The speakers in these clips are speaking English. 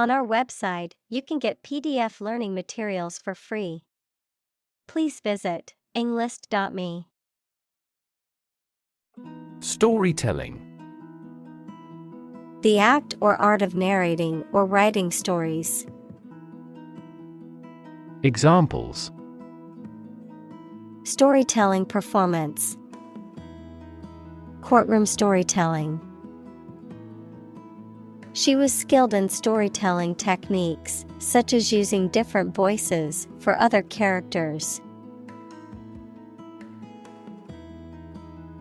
On our website, you can get PDF learning materials for free. Please visit englist.me. Storytelling. The act or art of narrating or writing stories. Examples: Storytelling performance. Courtroom storytelling. She was skilled in storytelling techniques, such as using different voices for other characters.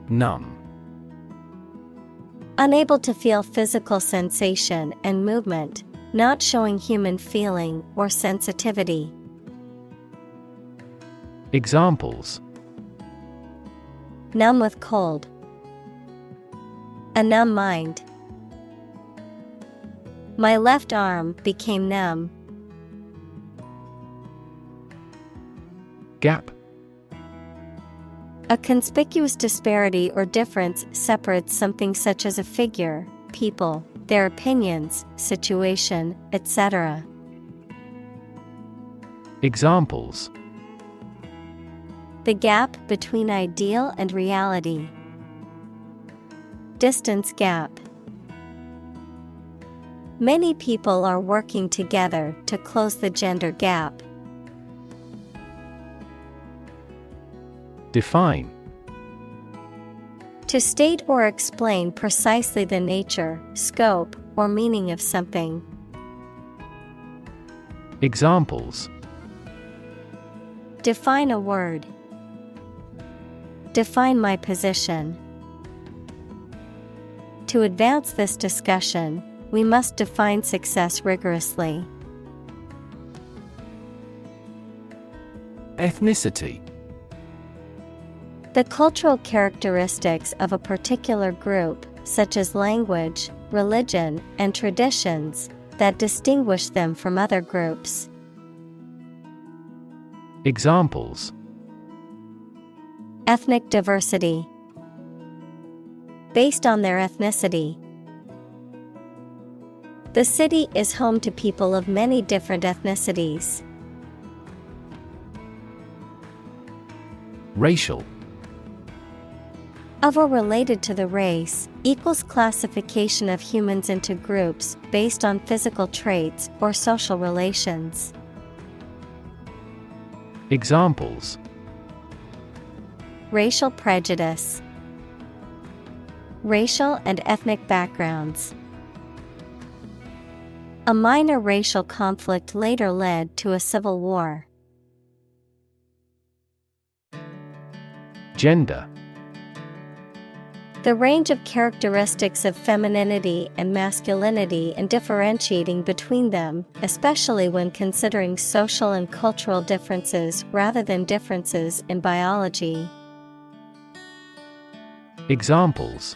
Numb. Unable to feel physical sensation and movement, not showing human feeling or sensitivity. Examples: Numb with cold. A numb mind. My left arm became numb. Gap. A conspicuous disparity or difference separates something such as a figure, people, their opinions, situation, etc. Examples: The gap between ideal and reality. Distance gap. Many people are working together to close the gender gap. Define. To state or explain precisely the nature, scope, or meaning of something. Examples: Define a word. Define my position. To advance this discussion, we must define success rigorously. Ethnicity. The cultural characteristics of a particular group, such as language, religion, and traditions, that distinguish them from other groups. Examples: Ethnic diversity. Based on their ethnicity. The city is home to people of many different ethnicities. Racial. Of or related to the race, equals classification of humans into groups based on physical traits or social relations. Examples: Racial prejudice. Racial and ethnic backgrounds. A minor racial conflict later led to a civil war. Gender. The range of characteristics of femininity and masculinity and differentiating between them, especially when considering social and cultural differences rather than differences in biology. Examples: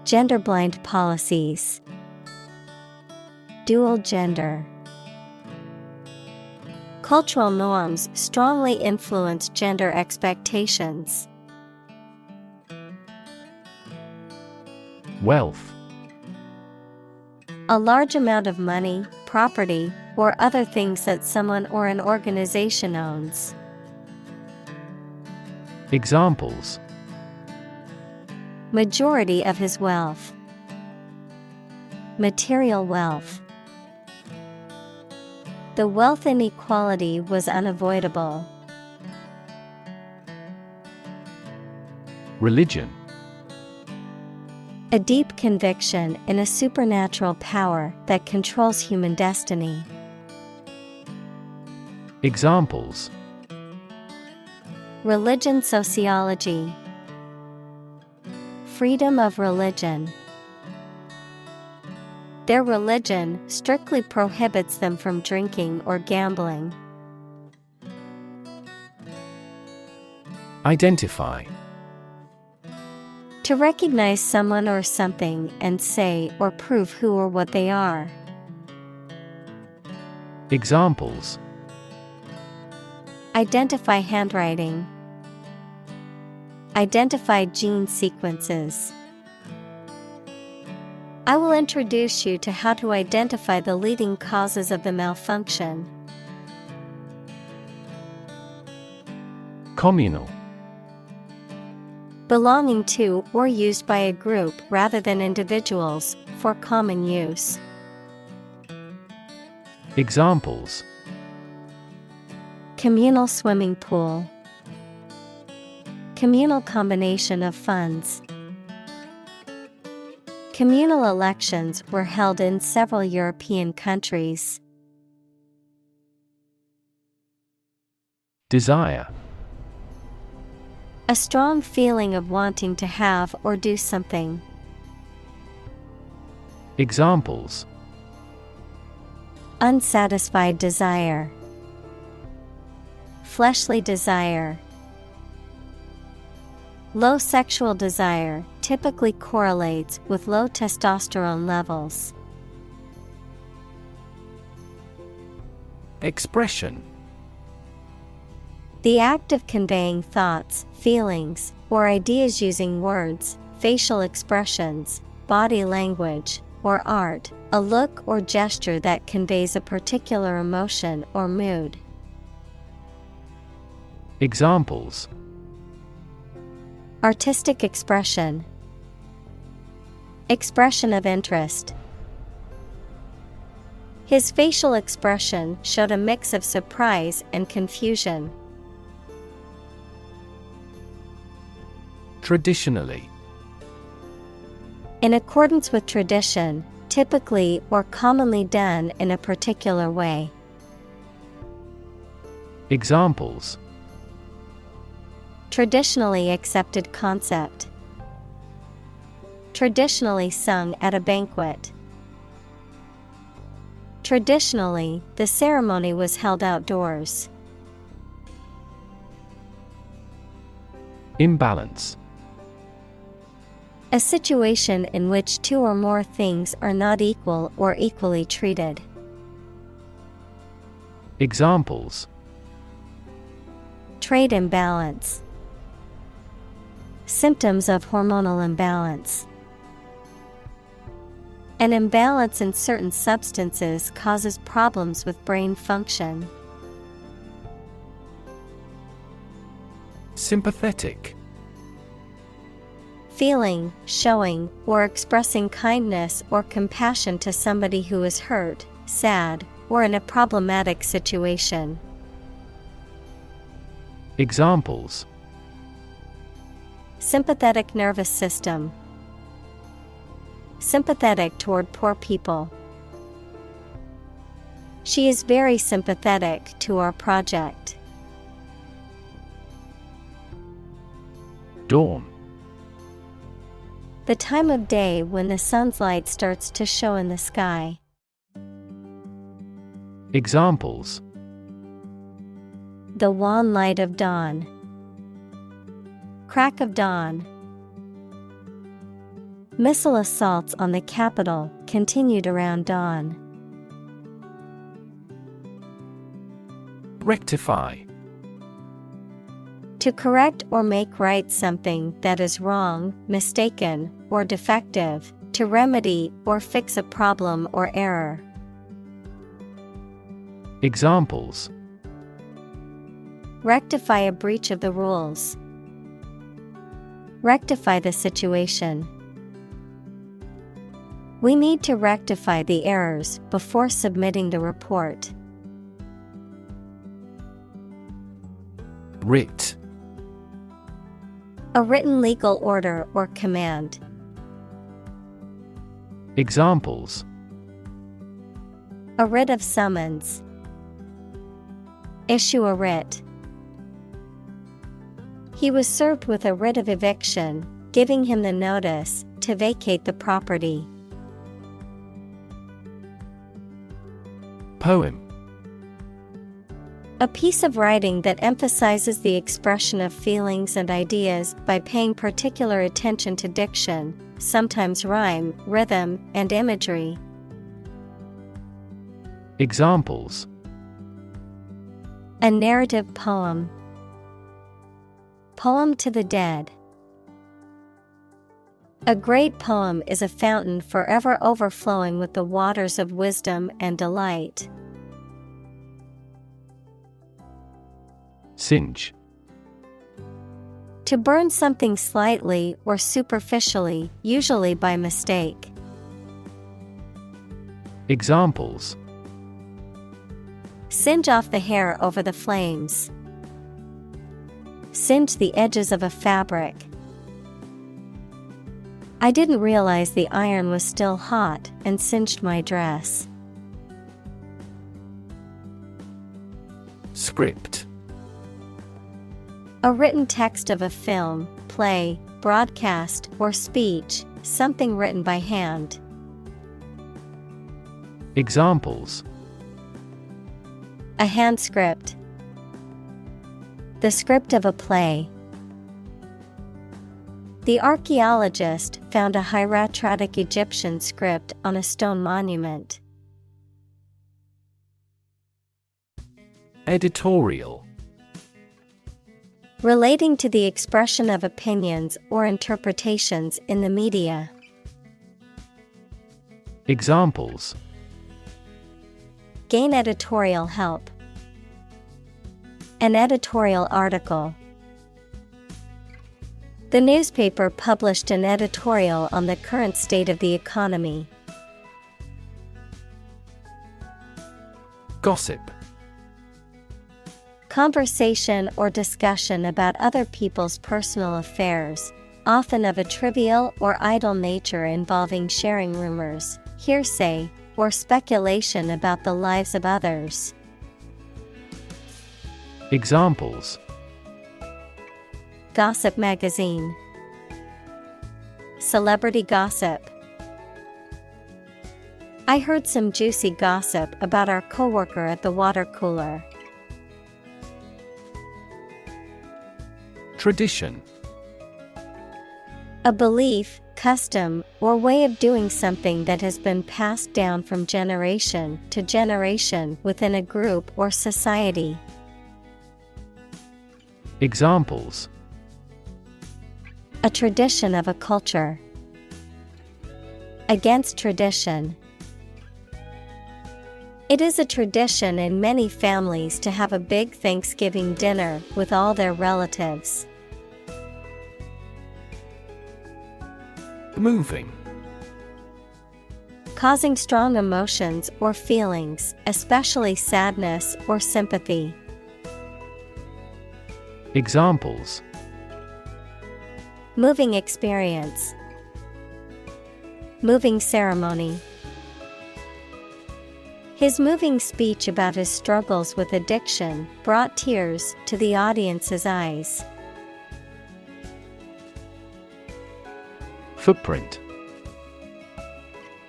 Gender-blind policies. Dual gender. Cultural norms strongly influence gender expectations. Wealth. A large amount of money, property, or other things that someone or an organization owns. Examples: Majority of his wealth. Material wealth. The wealth inequality was unavoidable. Religion. A deep conviction in a supernatural power that controls human destiny. Examples: Religion sociology. Freedom of religion. Their religion strictly prohibits them from drinking or gambling. Identify. To recognize someone or something and say or prove who or what they are. Examples: Identify handwriting. Identify gene sequences. I will introduce you to how to identify the leading causes of the malfunction. Communal. Belonging to or used by a group rather than individuals, for common use. Examples: Communal swimming pool. Communal combination of funds. Communal elections were held in several European countries. Desire. A strong feeling of wanting to have or do something. Examples: Unsatisfied desire. Fleshly desire. Low sexual desire typically correlates with low testosterone levels. Expression. The act of conveying thoughts, feelings, or ideas using words, facial expressions, body language, or art, a look or gesture that conveys a particular emotion or mood. Examples: Artistic expression. Expression of interest. His facial expression showed a mix of surprise and confusion. Traditionally. In accordance with tradition, typically or commonly done in a particular way. Examples: Traditionally accepted concept. Traditionally sung at a banquet. Traditionally, the ceremony was held outdoors. Imbalance. A situation in which two or more things are not equal or equally treated. Examples: Trade imbalance. Symptoms of hormonal imbalance. An imbalance in certain substances causes problems with brain function. Sympathetic. Feeling, showing, or expressing kindness or compassion to somebody who is hurt, sad, or in a problematic situation. Examples: Sympathetic nervous system. Sympathetic toward poor people. She is very sympathetic to our project. Dawn. The time of day when the sun's light starts to show in the sky. Examples: The wan light of dawn. Crack of dawn. Missile assaults on the capital continued around dawn. Rectify. To correct or make right something that is wrong, mistaken, or defective, to remedy or fix a problem or error. Examples: Rectify a breach of the rules. Rectify the situation. We need to rectify the errors before submitting the report. Writ. A written legal order or command. Examples: A writ of summons. Issue a writ. He was served with a writ of eviction, giving him the notice to vacate the property. Poem. A piece of writing that emphasizes the expression of feelings and ideas by paying particular attention to diction, sometimes rhyme, rhythm, and imagery. Examples: A narrative poem. Poem to the dead. A great poem is a fountain forever overflowing with the waters of wisdom and delight. Singe. To burn something slightly or superficially, usually by mistake. Examples: Singe off the hair over the flames. Singe the edges of a fabric. I didn't realize the iron was still hot and singed my dress. Script. A written text of a film, play, broadcast, or speech, something written by hand. Examples: A hand script. The script of a play. The archaeologist found a hieratic Egyptian script on a stone monument. Editorial. Relating to the expression of opinions or interpretations in the media. Examples: Gain editorial help. An editorial article. The newspaper published an editorial on the current state of the economy. Gossip. Conversation or discussion about other people's personal affairs, often of a trivial or idle nature involving sharing rumors, hearsay, or speculation about the lives of others. Examples: Gossip magazine. Celebrity gossip. I heard some juicy gossip about our coworker at the water cooler. Tradition. A belief, custom, or way of doing something that has been passed down from generation to generation within a group or society. Examples: A tradition of a culture. Against tradition. It is a tradition in many families to have a big Thanksgiving dinner with all their relatives. Moving. Causing strong emotions or feelings, especially sadness or sympathy. Examples: Moving experience. Moving ceremony. His moving speech about his struggles with addiction brought tears to the audience's eyes. Footprint.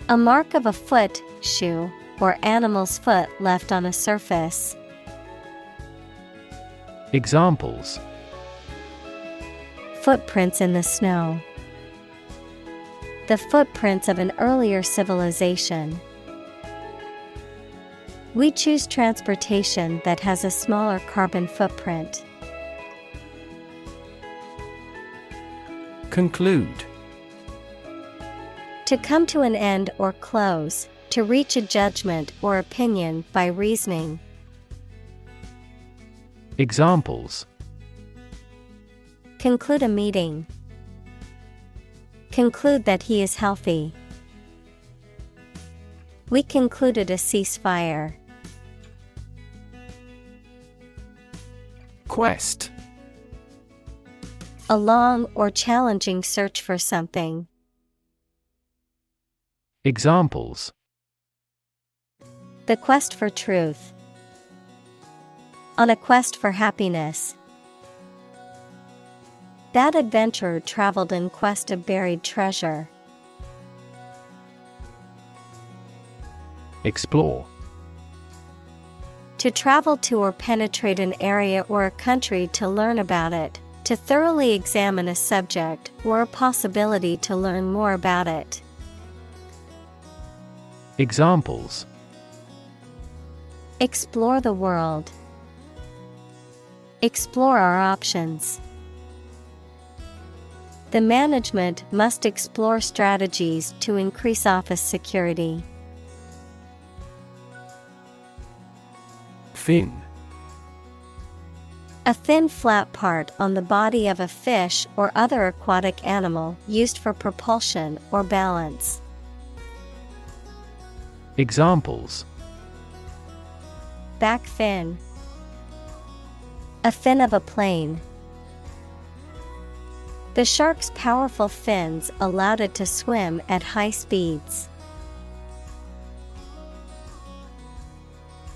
A mark of a foot, shoe, or animal's foot left on a surface. Examples: Footprints in the snow. The footprints of an earlier civilization. We choose transportation that has a smaller carbon footprint. Conclude. To come to an end or close, to reach a judgment or opinion by reasoning. Examples: Conclude a meeting. Conclude that he is healthy. We concluded a ceasefire. Quest. A long or challenging search for something. Examples: The quest for truth. On a quest for happiness. That adventurer traveled in quest of buried treasure. Explore. To travel to or penetrate an area or a country to learn about it, to thoroughly examine a subject or a possibility to learn more about it. Examples: Explore the world. Explore our options. The management must explore strategies to increase office security. Fin. A thin flat part on the body of a fish or other aquatic animal used for propulsion or balance. Examples: Back fin. A fin of a plane. The shark's powerful fins allowed it to swim at high speeds.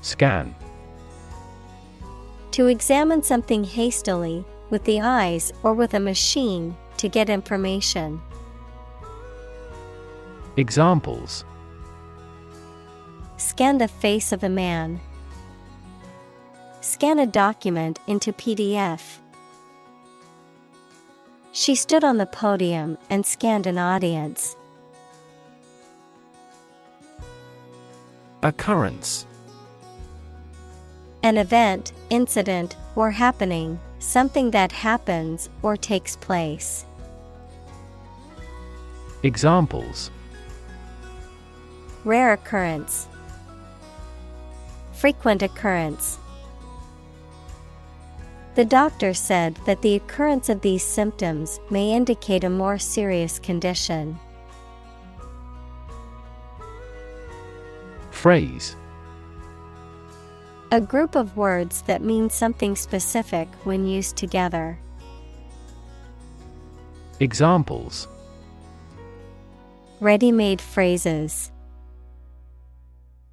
Scan. To examine something hastily, with the eyes or with a machine, to get information. Examples: Scan the face of a man. Scan a document into PDF. She stood on the podium and scanned an audience. Occurrence. An event, incident, or happening, something that happens or takes place. Examples: Rare occurrence. Frequent occurrence. The doctor said that the occurrence of these symptoms may indicate a more serious condition. Phrase. A group of words that mean something specific when used together. Examples: Ready-made phrases.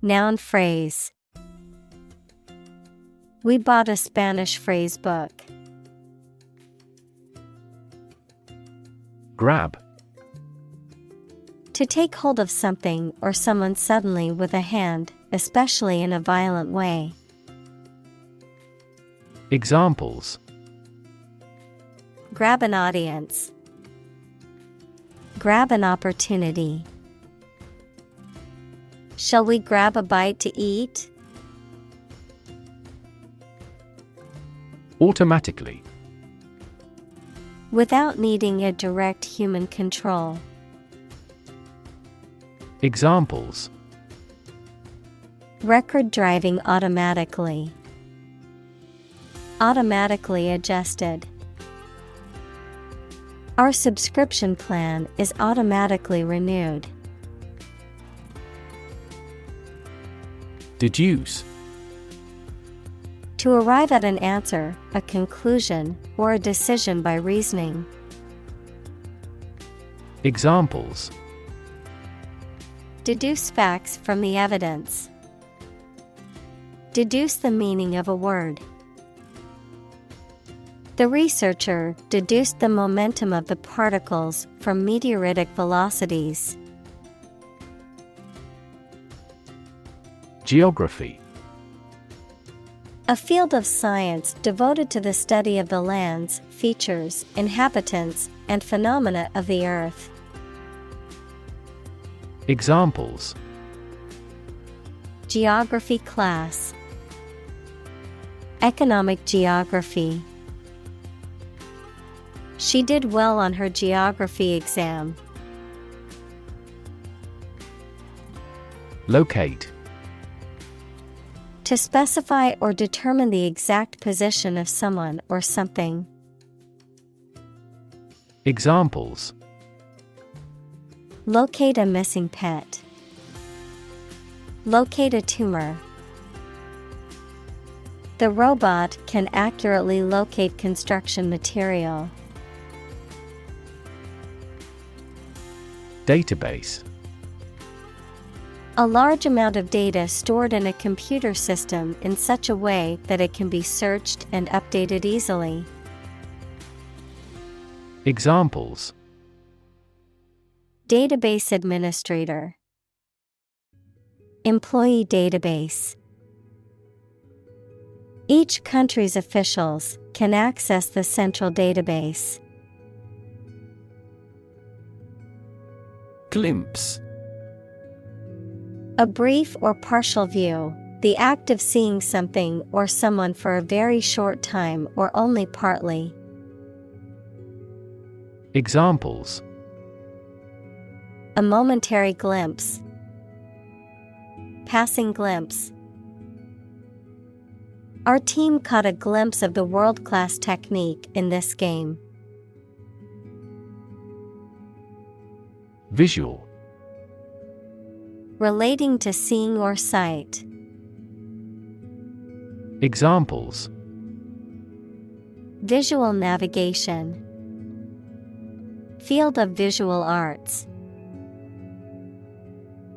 Noun phrase. We bought a Spanish phrase book. Grab. To take hold of something or someone suddenly with a hand, especially in a violent way. Examples: Grab an audience. Grab an opportunity. Shall we grab a bite to eat? Automatically. Without needing a direct human control. Examples: Record driving automatically. Automatically adjusted. Our subscription plan is automatically renewed. Deduce. To arrive at an answer, a conclusion, or a decision by reasoning. Examples: Deduce facts from the evidence. Deduce the meaning of a word. The researcher deduced the momentum of the particles from meteoritic velocities. Geography. A field of science devoted to the study of the lands, features, inhabitants, and phenomena of the earth. Examples: Geography class. Economic geography. She did well on her geography exam. Locate. To specify or determine the exact position of someone or something. Examples: Locate a missing pet. Locate a tumor. The robot can accurately locate construction material. Database. A large amount of data stored in a computer system in such a way that it can be searched and updated easily. Examples: Database administrator. Employee database. Each country's officials can access the central database. Glimpse. A brief or partial view, the act of seeing something or someone for a very short time or only partly. Examples: a momentary glimpse, passing glimpse. Our team caught a glimpse of the world-class technique in this game. Visual. Relating to seeing or sight. Examples: visual navigation, field of visual arts.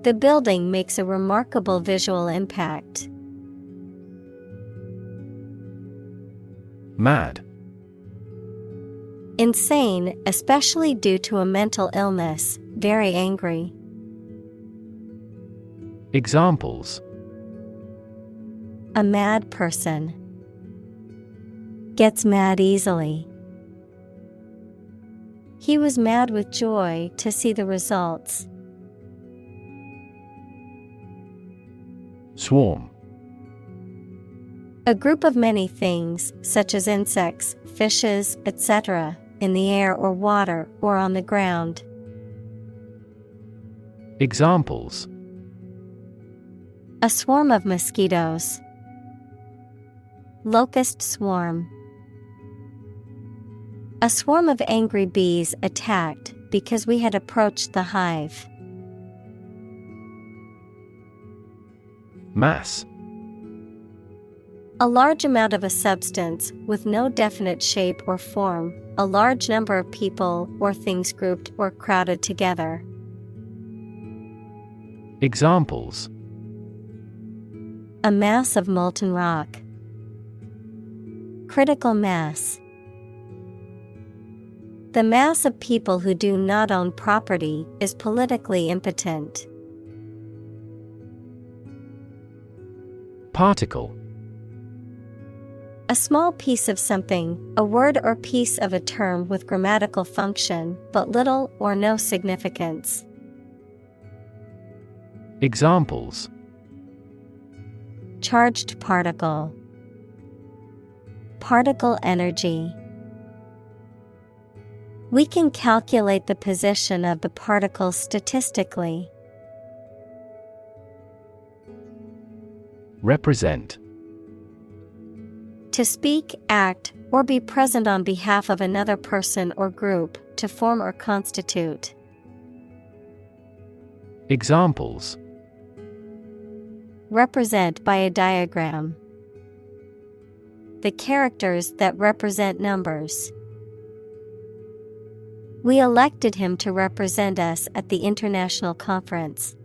The building makes a remarkable visual impact. Mad. Insane, especially due to a mental illness, very angry. Examples: a mad person. Gets mad easily. He was mad with joy to see the results. Swarm. A group of many things, such as insects, fishes, etc., in the air or water or on the ground. Examples: a swarm of mosquitoes. Locust swarm. A swarm of angry bees attacked because we had approached the hive. Mass. A large amount of a substance with no definite shape or form, a large number of people or things grouped or crowded together. Examples: a mass of molten rock. Critical mass. The mass of people who do not own property is politically impotent. Particle. A small piece of something, a word or piece of a term with grammatical function, but little or no significance. Examples: charged particle. Particle energy. We can calculate the position of the particles statistically. Represent. To speak, act, or be present on behalf of another person or group, to form or constitute. Examples: represent by a diagram. The characters that represent numbers. We elected him to represent us at the international conference.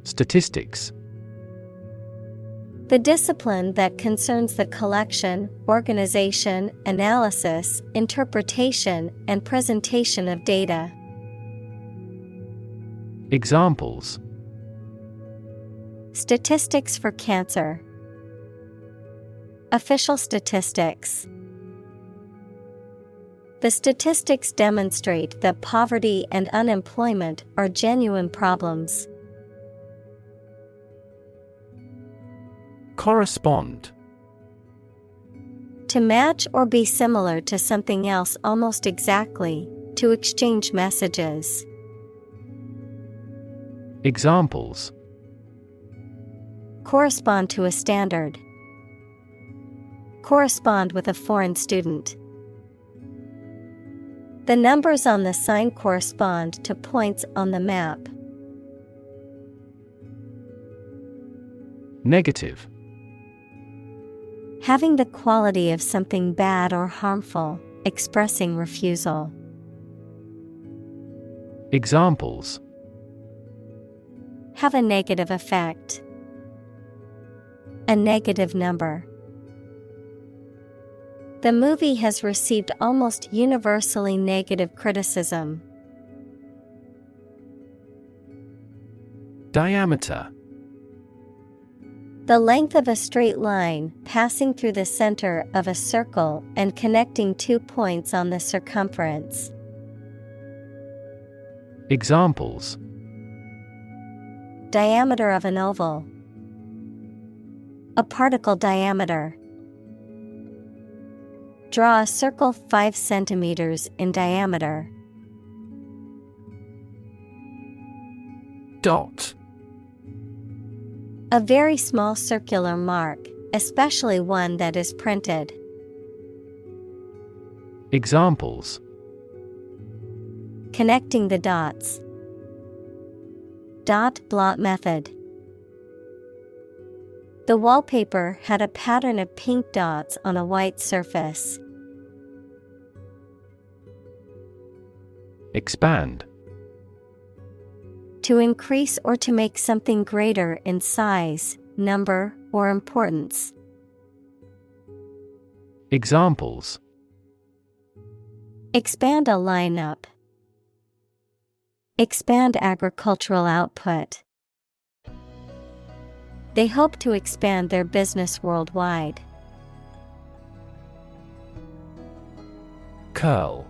Statistics. The discipline that concerns the collection, organization, analysis, interpretation, and presentation of data. Examples: statistics for cancer. Official statistics. The statistics demonstrate that poverty and unemployment are genuine problems. Correspond. To match or be similar to something else almost exactly, to exchange messages. Examples: correspond to a standard. Correspond with a foreign student. The numbers on the sign correspond to points on the map. Negative. Having the quality of something bad or harmful, expressing refusal. Examples: have a negative effect. A negative number. The movie has received almost universally negative criticism. Diameter. The length of a straight line passing through the center of a circle and connecting 2 points on the circumference. Examples: diameter of an oval. A particle diameter. Draw a circle 5 centimeters in diameter. Dot. A very small circular mark, especially one that is printed. Examples: Connecting the dots. Dot blot method. The wallpaper had a pattern of pink dots on a white surface. Expand. To increase or to make something greater in size, number, or importance. Examples: Expand a lineup. Expand agricultural output. They hope to expand their business worldwide. Curl.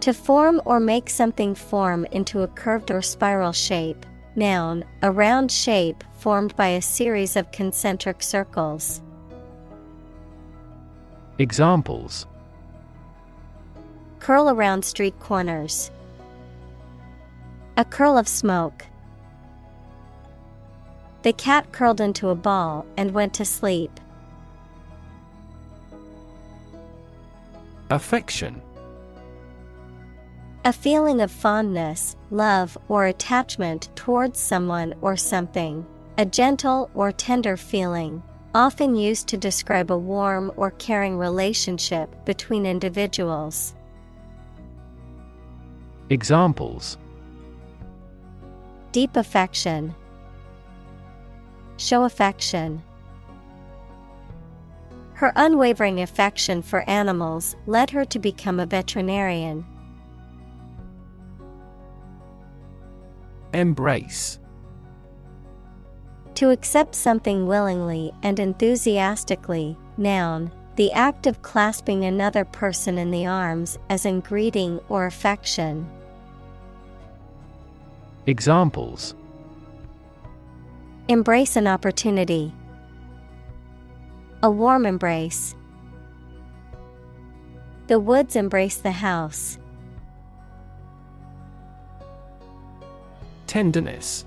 To form or make something form into a curved or spiral shape. Noun, a round shape formed by a series of concentric circles. Examples: Curl around street corners. A curl of smoke. The cat curled into a ball and went to sleep. Affection. A feeling of fondness, love, or attachment towards someone or something. A gentle or tender feeling, often used to describe a warm or caring relationship between individuals. Examples: Deep affection. Show affection. Her unwavering affection for animals led her to become a veterinarian. Embrace. To accept something willingly and enthusiastically. Noun, the act of clasping another person in the arms as in greeting or affection. Examples: Embrace an opportunity. A warm embrace. The woods embrace the house. Tenderness.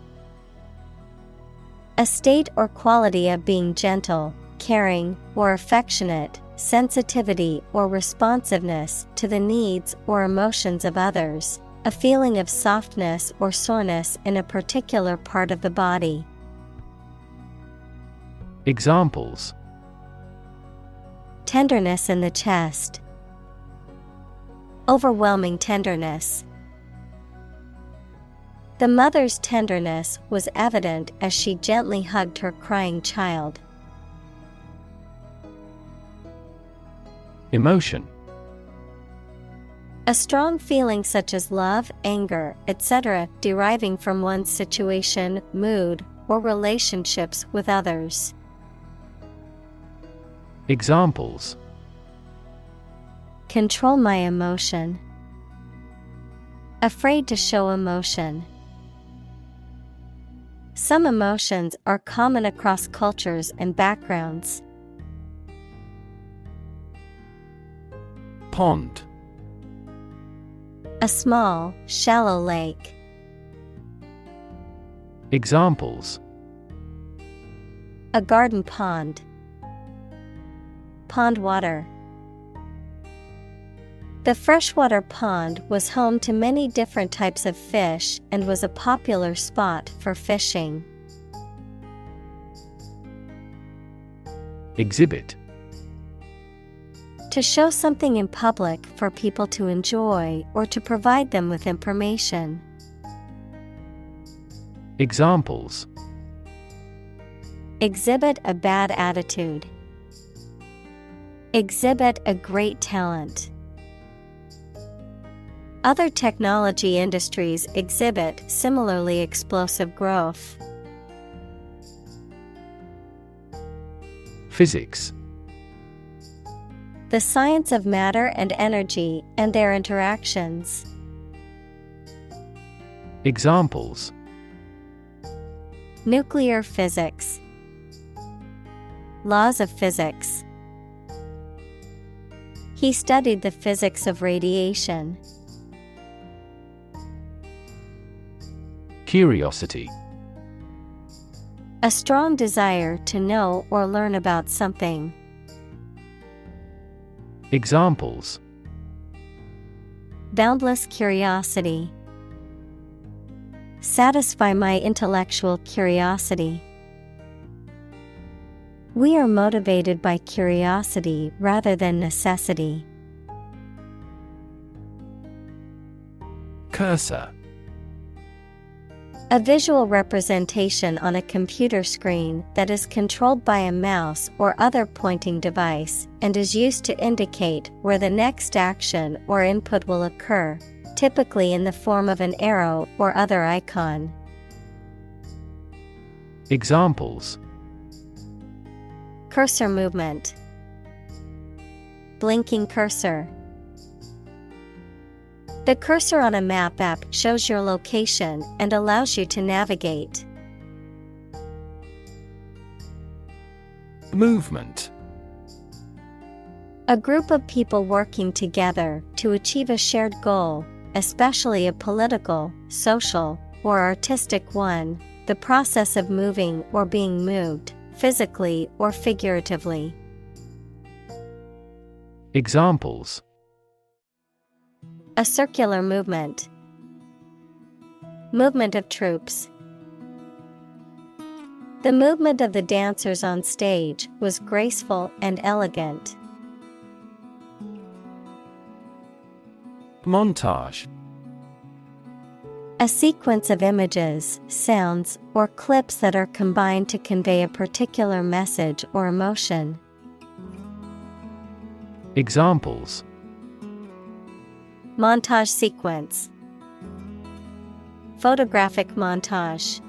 A state or quality of being gentle, caring, or affectionate, sensitivity or responsiveness to the needs or emotions of others, a feeling of softness or soreness in a particular part of the body. Examples: Tenderness in the chest. Overwhelming tenderness. The mother's tenderness was evident as she gently hugged her crying child. Emotion. A strong feeling such as love, anger, etc., deriving from one's situation, mood, or relationships with others. Examples: Control my emotion. Afraid to show emotion. Some emotions are common across cultures and backgrounds. Pond. A small, shallow lake. Examples: A garden pond. Pond water. The freshwater pond was home to many different types of fish and was a popular spot for fishing. Exhibit. To show something in public for people to enjoy or to provide them with information. Examples: Exhibit a bad attitude. Exhibit a great talent. Other technology industries exhibit similarly explosive growth. Physics. The science of matter and energy and their interactions. Examples: Nuclear physics. Laws of physics. He studied the physics of radiation. Curiosity. A strong desire to know or learn about something. Examples: Boundless curiosity. Satisfy my intellectual curiosity. We are motivated by curiosity rather than necessity. Cursor. A visual representation on a computer screen that is controlled by a mouse or other pointing device and is used to indicate where the next action or input will occur, typically in the form of an arrow or other icon. Examples: Cursor movement. Blinking cursor. The cursor on a map app shows your location and allows you to navigate. Movement. A group of people working together to achieve a shared goal, especially a political, social, or artistic one, the process of moving or being moved, physically or figuratively. Examples: A circular movement. Movement of troops. The movement of the dancers on stage was graceful and elegant. Montage. A sequence of images, sounds, or clips that are combined to convey a particular message or emotion. Examples: Montage sequence. Photographic montage.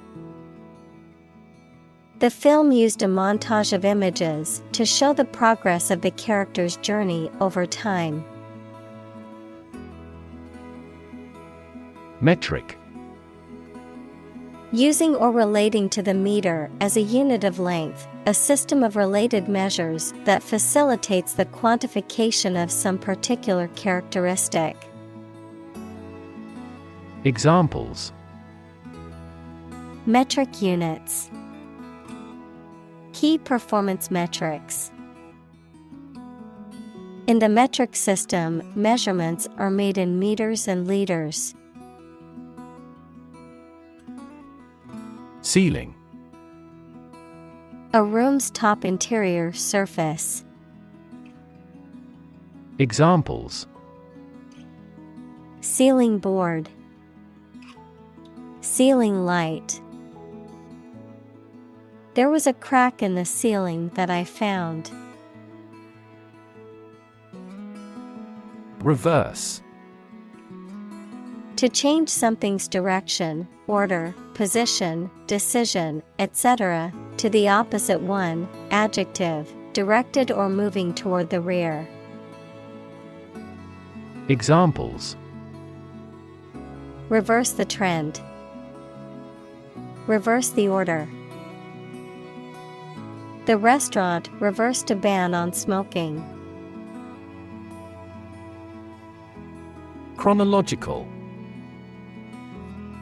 The film used a montage of images to show the progress of the character's journey over time. Metric. Using or relating to the meter as a unit of length, a system of related measures that facilitates the quantification of some particular characteristic. Examples: Metric units. Key performance metrics. In the metric system, measurements are made in meters and liters. Ceiling. A room's top interior surface. Examples: Ceiling board. Ceiling light. There was a crack in the ceiling that I found. Reverse. To change something's direction, order, position, decision, etc., to the opposite one, adjective, directed or moving toward the rear. Examples: Reverse the trend. Reverse the order. The restaurant reversed a ban on smoking. Chronological.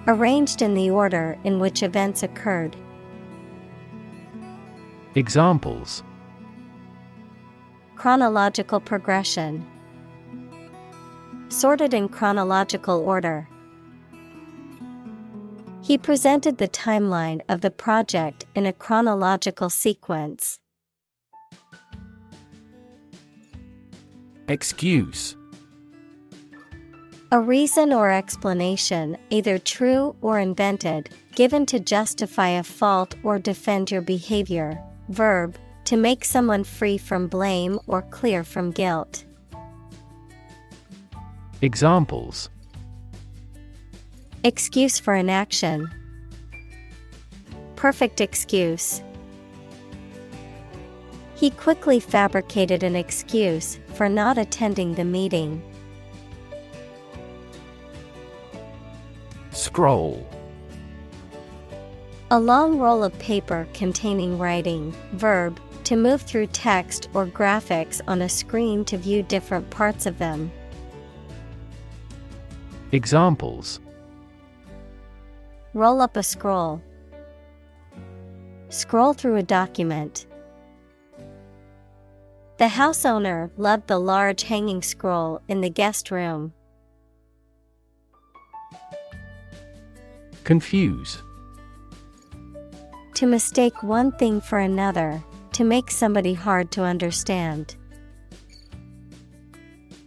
Arranged in the order in which events occurred. Examples: Chronological progression. Sorted in chronological order. He presented the timeline of the project in a chronological sequence. Excuse. A reason or explanation, either true or invented, given to justify a fault or defend your behavior. Verb, to make someone free from blame or clear from guilt. Examples: Excuse for inaction. Perfect excuse. He quickly fabricated an excuse for not attending the meeting. Scroll. A long roll of paper containing writing. Verb, To move through text or graphics on a screen to view different parts of them. Examples: Roll up a scroll. Scroll through a document. The house owner loved the large hanging scroll in the guest room. Confuse. To mistake one thing for another, to make somebody hard to understand.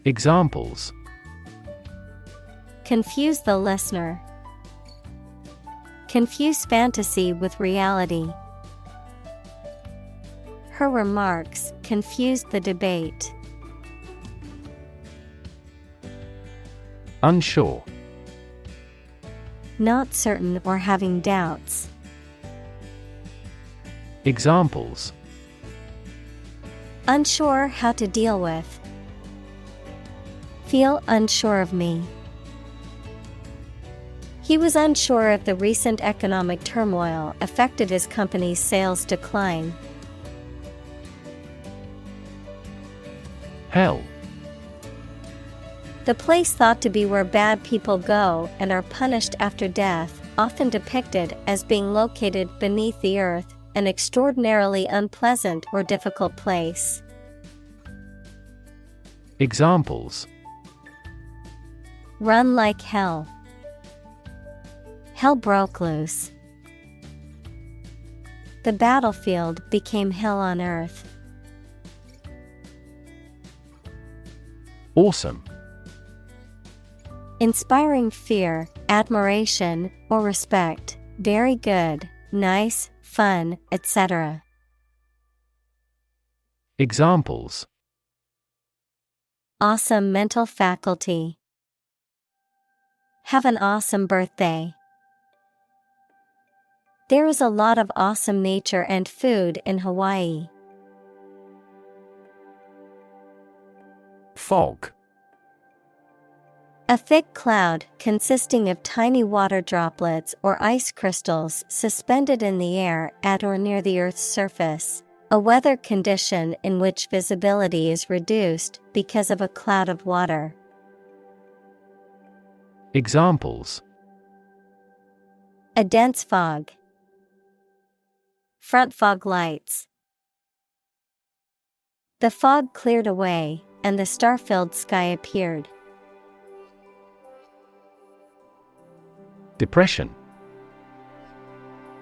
Examples: Confuse the listener. Confuse fantasy with reality. Her remarks confused the debate. Unsure. Not certain or having doubts. Examples: Unsure how to deal with. Feel unsure of me. He was unsure if the recent economic turmoil affected his company's sales decline. Hell. The place thought to be where bad people go and are punished after death, often depicted as being located beneath the earth, an extraordinarily unpleasant or difficult place. Examples: Run like hell. Hell broke loose. The battlefield became hell on earth. Awesome. Inspiring fear, admiration, or respect. Very good, nice, fun, etc. Examples: Awesome mental faculty. Have an awesome birthday. There is a lot of awesome nature and food in Hawaii. Fog. A thick cloud consisting of tiny water droplets or ice crystals suspended in the air at or near the Earth's surface. A weather condition in which visibility is reduced because of a cloud of water. Examples: A dense fog. Front fog lights. The fog cleared away, and the star-filled sky appeared. Depression.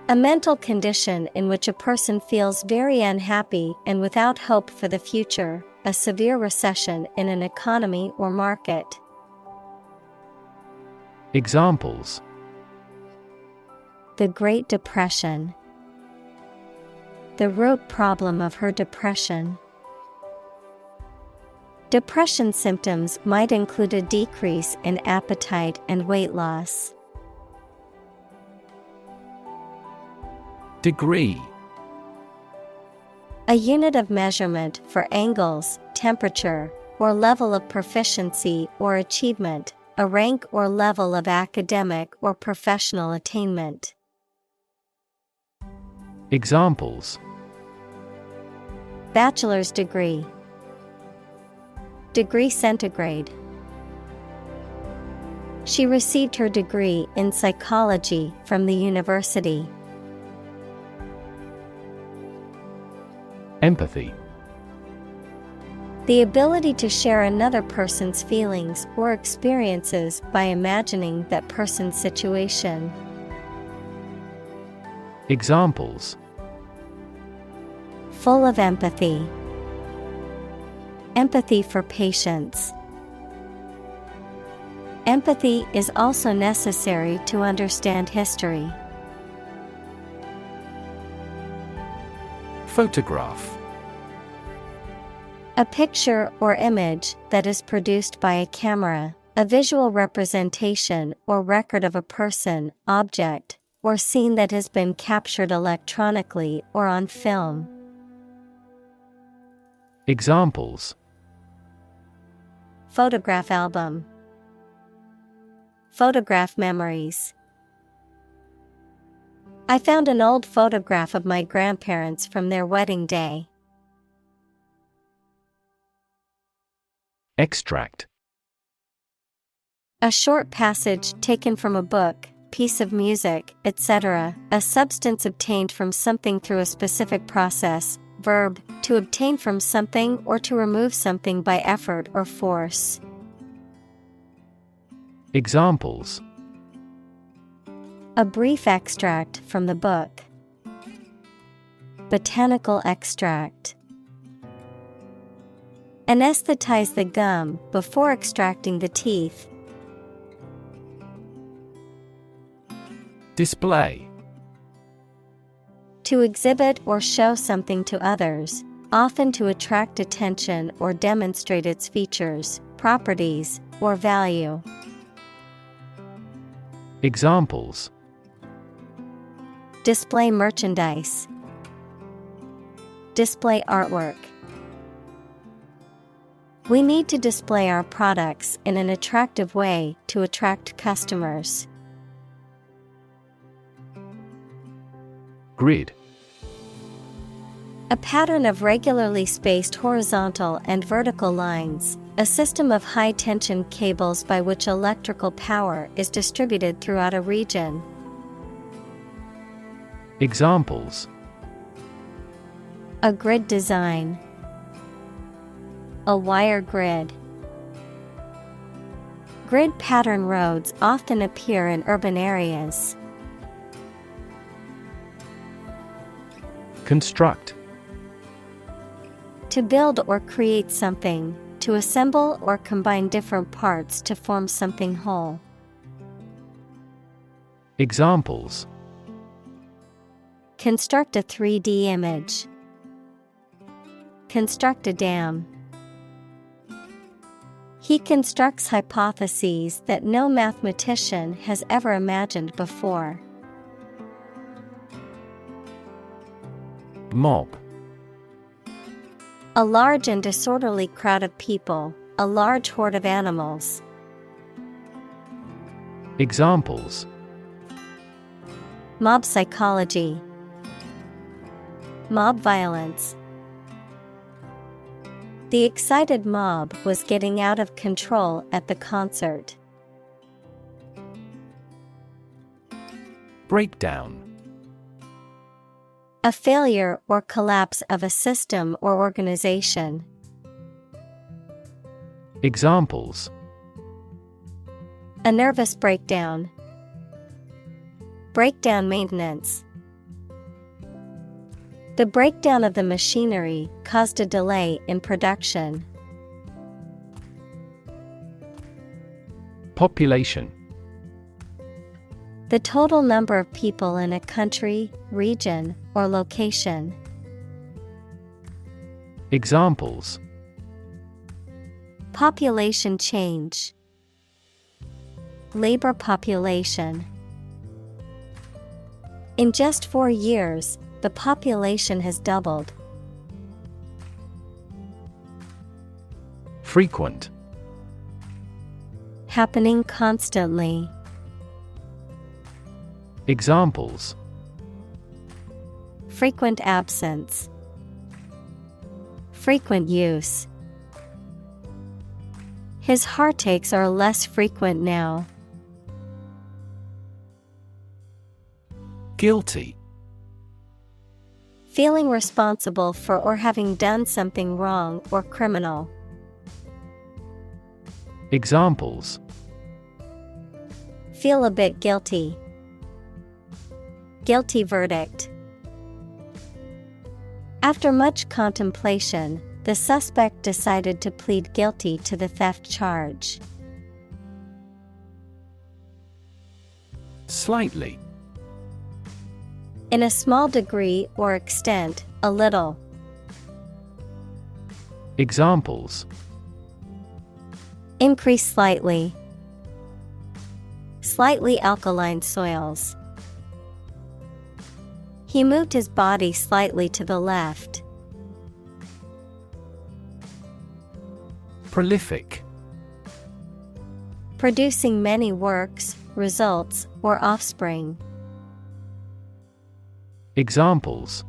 A mental condition in which a person feels very unhappy and without hope for the future, a severe recession in an economy or market. Examples: The Great Depression. The root problem of her depression. Depression symptoms might include a decrease in appetite and weight loss. Degree. A unit of measurement for angles, temperature, or level of proficiency or achievement, a rank or level of academic or professional attainment. Examples: Bachelor's degree. Degree centigrade. She received her degree in psychology from the university. Empathy. The ability to share another person's feelings or experiences by imagining that person's situation. Examples: Full of empathy. Empathy for patients. Empathy is also necessary to understand history. Photograph. A picture or image that is produced by a camera, a visual representation or record of a person, object, or scene that has been captured electronically or on film. Examples: Photograph album. Photograph memories. I found an old photograph of my grandparents from their wedding day. Extract. A short passage taken from a book, piece of music, etc., a substance obtained from something through a specific process. Verb, to obtain from something or to remove something by effort or force. Examples. A brief extract from the book. Botanical extract. Anesthetize the gum before extracting the teeth. Display. To exhibit or show something to others, often to attract attention or demonstrate its features, properties, or value. Examples. Display merchandise. Display artwork. We need to display our products in an attractive way to attract customers. Grid. A pattern of regularly spaced horizontal and vertical lines, a system of high-tension cables by which electrical power is distributed throughout a region. Examples. A grid design. A wire grid. Grid pattern roads often appear in urban areas. Construct. To build or create something, to assemble or combine different parts to form something whole. Examples. Construct a 3D image. Construct a dam. He constructs hypotheses that no mathematician has ever imagined before. Mob. A large and disorderly crowd of people, a large horde of animals. Examples. Mob psychology. Mob violence. The excited mob was getting out of control at the concert. Breakdown. A failure or collapse of a system or organization. Examples. A nervous breakdown. Breakdown maintenance. The breakdown of the machinery caused a delay in production. Population. The total number of people in a country, region, or location. Examples. Population change. Labor population. In just 4 years, the population has doubled. Frequent. Happening constantly. Examples. Frequent absence. Frequent use. His heartaches are less frequent now. Guilty. Feeling responsible for or having done something wrong or criminal. Examples. Feel a bit guilty. Guilty verdict. After much contemplation, the suspect decided to plead guilty to the theft charge. Slightly. In a small degree or extent, a little. Examples. Increase slightly. Slightly alkaline soils. He moved his body slightly to the left. Prolific. Producing many works, results, or offspring. Examples.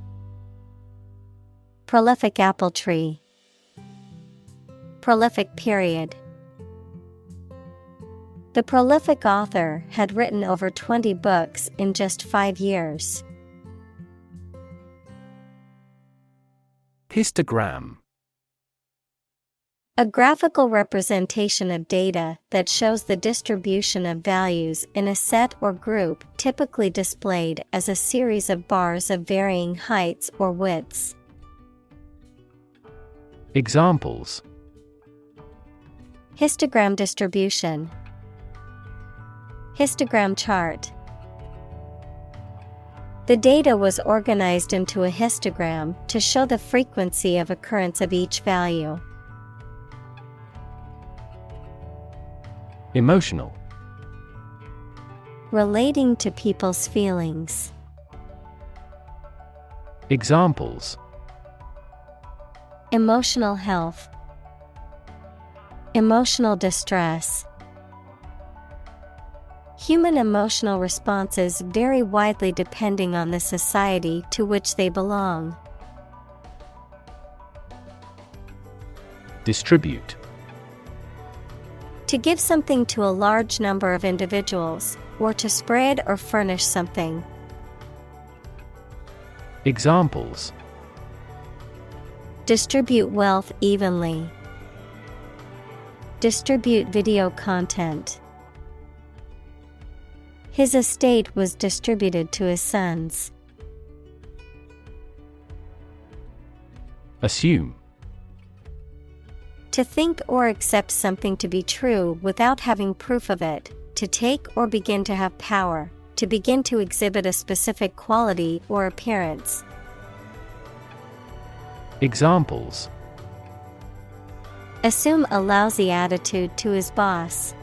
Prolific apple tree. Prolific period. The prolific author had written over 20 books in just 5 years. Histogram. A graphical representation of data that shows the distribution of values in a set or group, typically displayed as a series of bars of varying heights or widths. Examples: histogram distribution, histogram chart. The data was organized into a histogram to show the frequency of occurrence of each value. Emotional. Relating to people's feelings. Examples: emotional health, emotional distress. Human emotional responses vary widely depending on the society to which they belong. Distribute. To give something to a large number of individuals, or to spread or furnish something. Examples: distribute wealth evenly. Distribute video content. His estate was distributed to his sons. Assume. To think or accept something to be true without having proof of it, to take or begin to have power, to begin to exhibit a specific quality or appearance. Examples: assume a lousy attitude to his boss.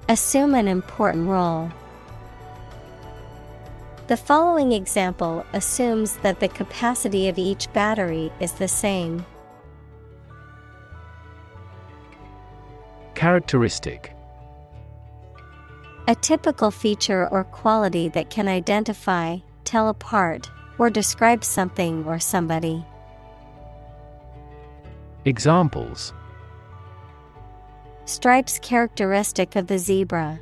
Assume an important role. The following example assumes that the capacity of each battery is the same. Characteristic. A typical feature or quality that can identify, tell apart, or describe something or somebody. Examples: stripes characteristic of the zebra.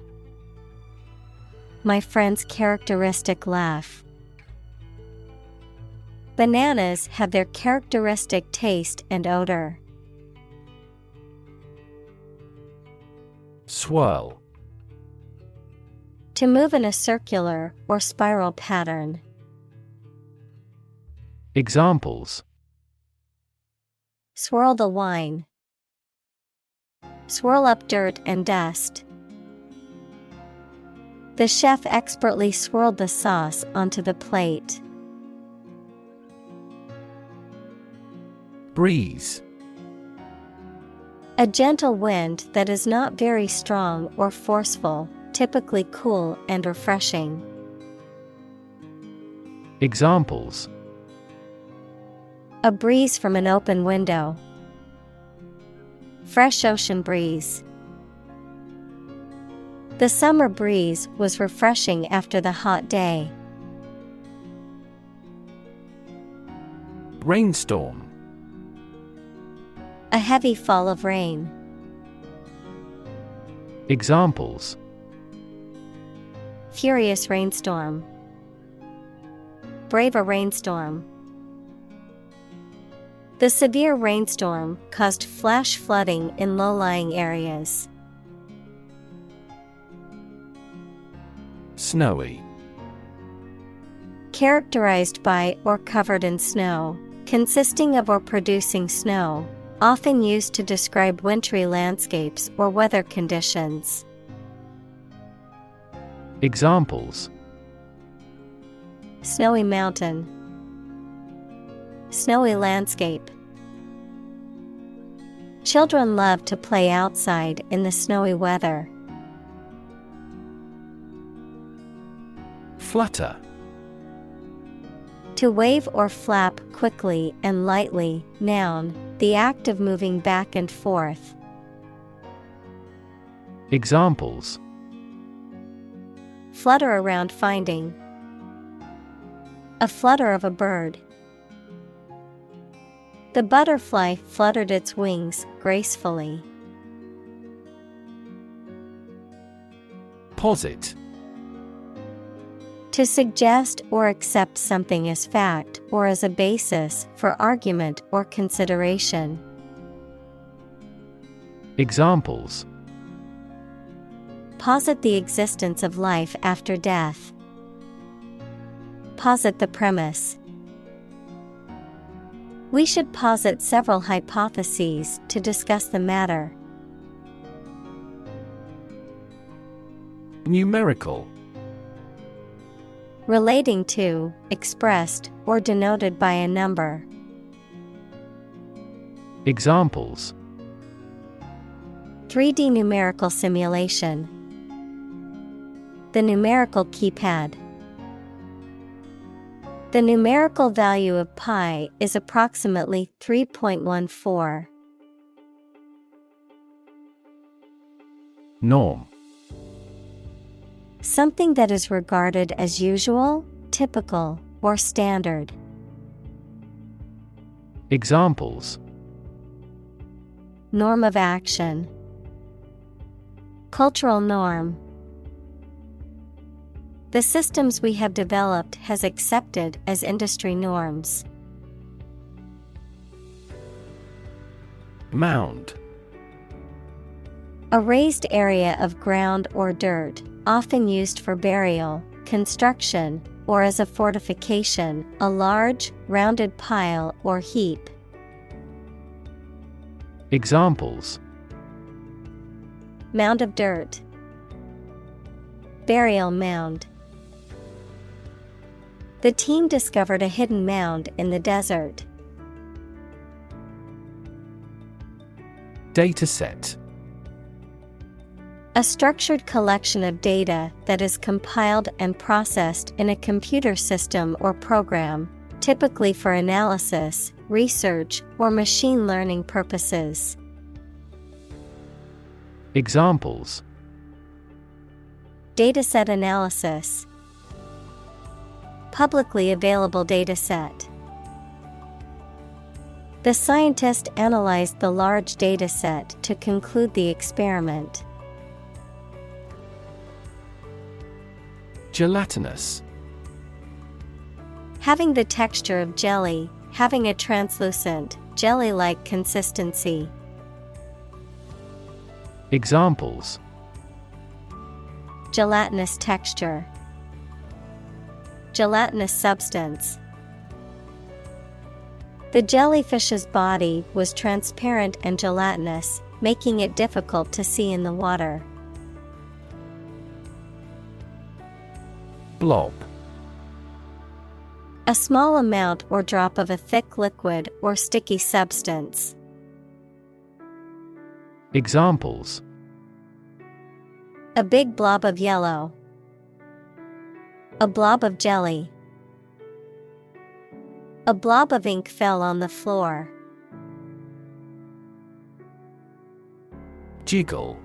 My friend's characteristic laugh. Bananas have their characteristic taste and odor. Swirl. To move in a circular or spiral pattern. Examples: swirl the wine. Swirl up dirt and dust. The chef expertly swirled the sauce onto the plate. Breeze. A gentle wind that is not very strong or forceful, typically cool and refreshing. Examples: a breeze from an open window. Fresh ocean breeze. The summer breeze was refreshing after the hot day. Rainstorm. A heavy fall of rain. Examples: furious rainstorm. Brave a rainstorm. The severe rainstorm caused flash flooding in low-lying areas. Snowy. Characterized by or covered in snow, consisting of or producing snow, often used to describe wintry landscapes or weather conditions. Examples: snowy mountain. Snowy landscape. Children love to play outside in the snowy weather. Flutter. To wave or flap quickly and lightly. Noun, the act of moving back and forth. Examples: flutter around finding. A flutter of a bird. The butterfly fluttered its wings gracefully. Posit. To suggest or accept something as fact or as a basis for argument or consideration. Examples: Posit the existence of life after death. Posit the premise. We should posit several hypotheses to discuss the matter. Numerical. Relating to, expressed, or denoted by a number. Examples: 3D numerical simulation. The numerical keypad. The numerical value of pi is approximately 3.14. Norm. Something that is regarded as usual, typical, or standard. Examples: Norm of action. Cultural norm. The systems we have developed has accepted as industry norms. Mound. A raised area of ground or dirt, often used for burial, construction, or as a fortification, a large, rounded pile or heap. Examples: Mound of dirt. Burial mound. The team discovered a hidden mound in the desert. Dataset. A structured collection of data that is compiled and processed in a computer system or program, typically for analysis, research, or machine learning purposes. Examples: Dataset analysis. Publicly available dataset. The scientist analyzed the large dataset to conclude the experiment. Gelatinous. Having the texture of jelly, having a translucent, jelly-like consistency. Examples: Gelatinous texture. Gelatinous substance. The jellyfish's body was transparent and gelatinous, making it difficult to see in the water. Blob. A small amount or drop of a thick liquid or sticky substance. Examples: A big blob of yellow. A blob of jelly. A blob of ink fell on the floor. Jiggle.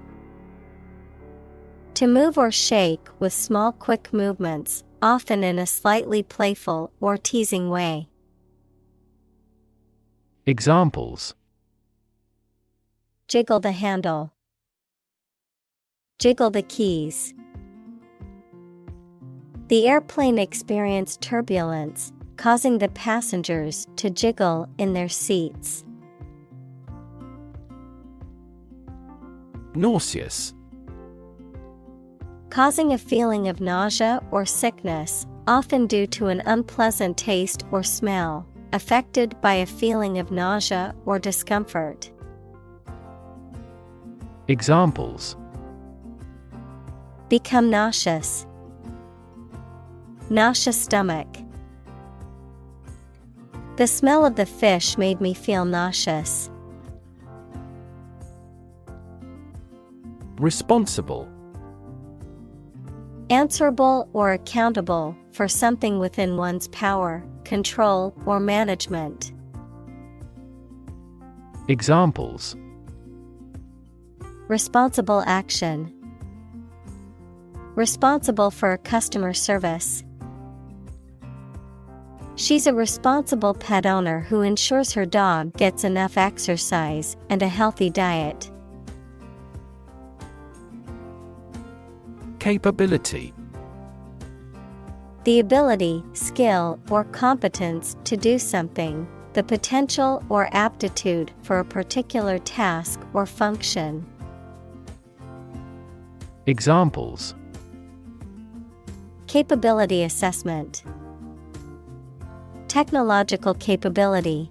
To move or shake with small quick movements, often in a slightly playful or teasing way. Examples: Jiggle the handle. Jiggle the keys. The airplane experienced turbulence, causing the passengers to jiggle in their seats. Nauseous. Causing a feeling of nausea or sickness, often due to an unpleasant taste or smell, affected by a feeling of nausea or discomfort. Examples: Become nauseous. Nauseous stomach. The smell of the fish made me feel nauseous. Responsible. Answerable or accountable for something within one's power, control, or management. Examples: Responsible action. Responsible for customer service. She's a responsible pet owner who ensures her dog gets enough exercise and a healthy diet. Capability. The ability, skill, or competence to do something, the potential or aptitude for a particular task or function. Examples: Capability assessment. Technological capability.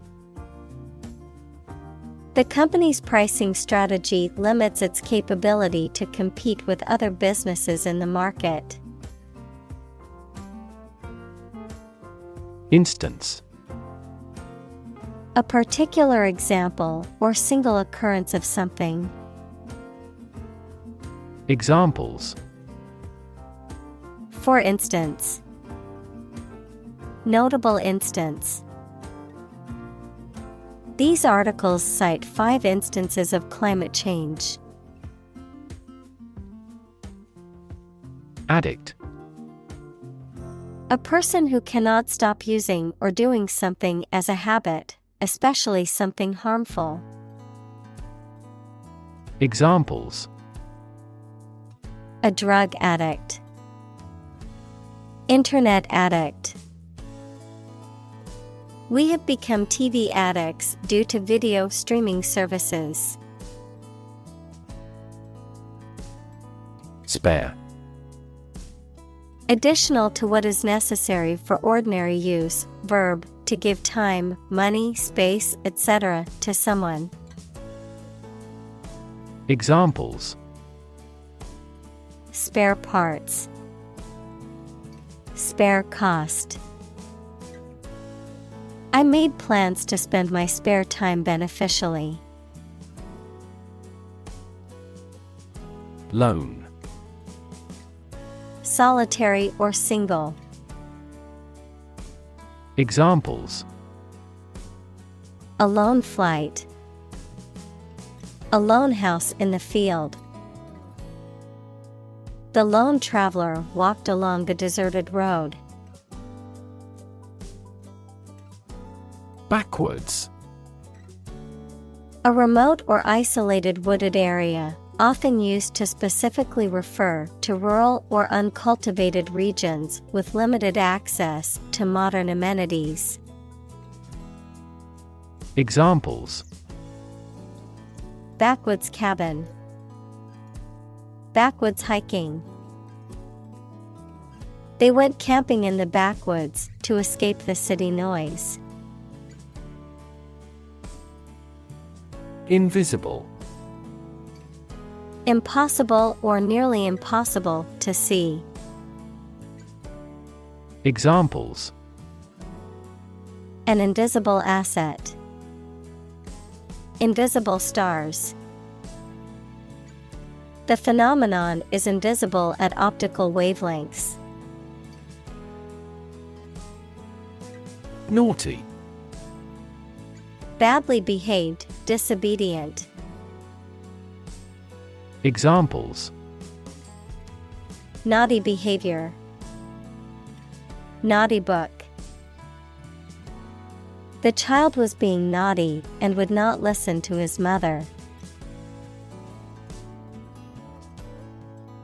The company's pricing strategy limits its capability to compete with other businesses in the market. Instance. A particular example or single occurrence of something. Examples: For instance. Notable instance. These articles cite 5 instances of climate change. Addict. A person who cannot stop using or doing something as a habit, especially something harmful. Examples: A drug addict. Internet addict. We have become TV addicts due to video streaming services. Spare. Additional to what is necessary for ordinary use, verb, to give time, money, space, etc. to someone. Examples: Spare parts. Spare cost. I made plans to spend my spare time beneficially. Lone. Solitary or single. Examples: A lone flight. A lone house in the field. The lone traveler walked along the deserted road. Backwards. A remote or isolated wooded area, often used to specifically refer to rural or uncultivated regions with limited access to modern amenities. Examples: Backwoods cabin. Backwoods hiking. They went camping in the backwoods to escape the city noise. Invisible. Impossible or nearly impossible to see. Examples: An invisible asset. Invisible stars. The phenomenon is invisible at optical wavelengths. Naughty. Badly behaved, disobedient. Examples: Naughty behavior. Naughty book. The child was being naughty and would not listen to his mother.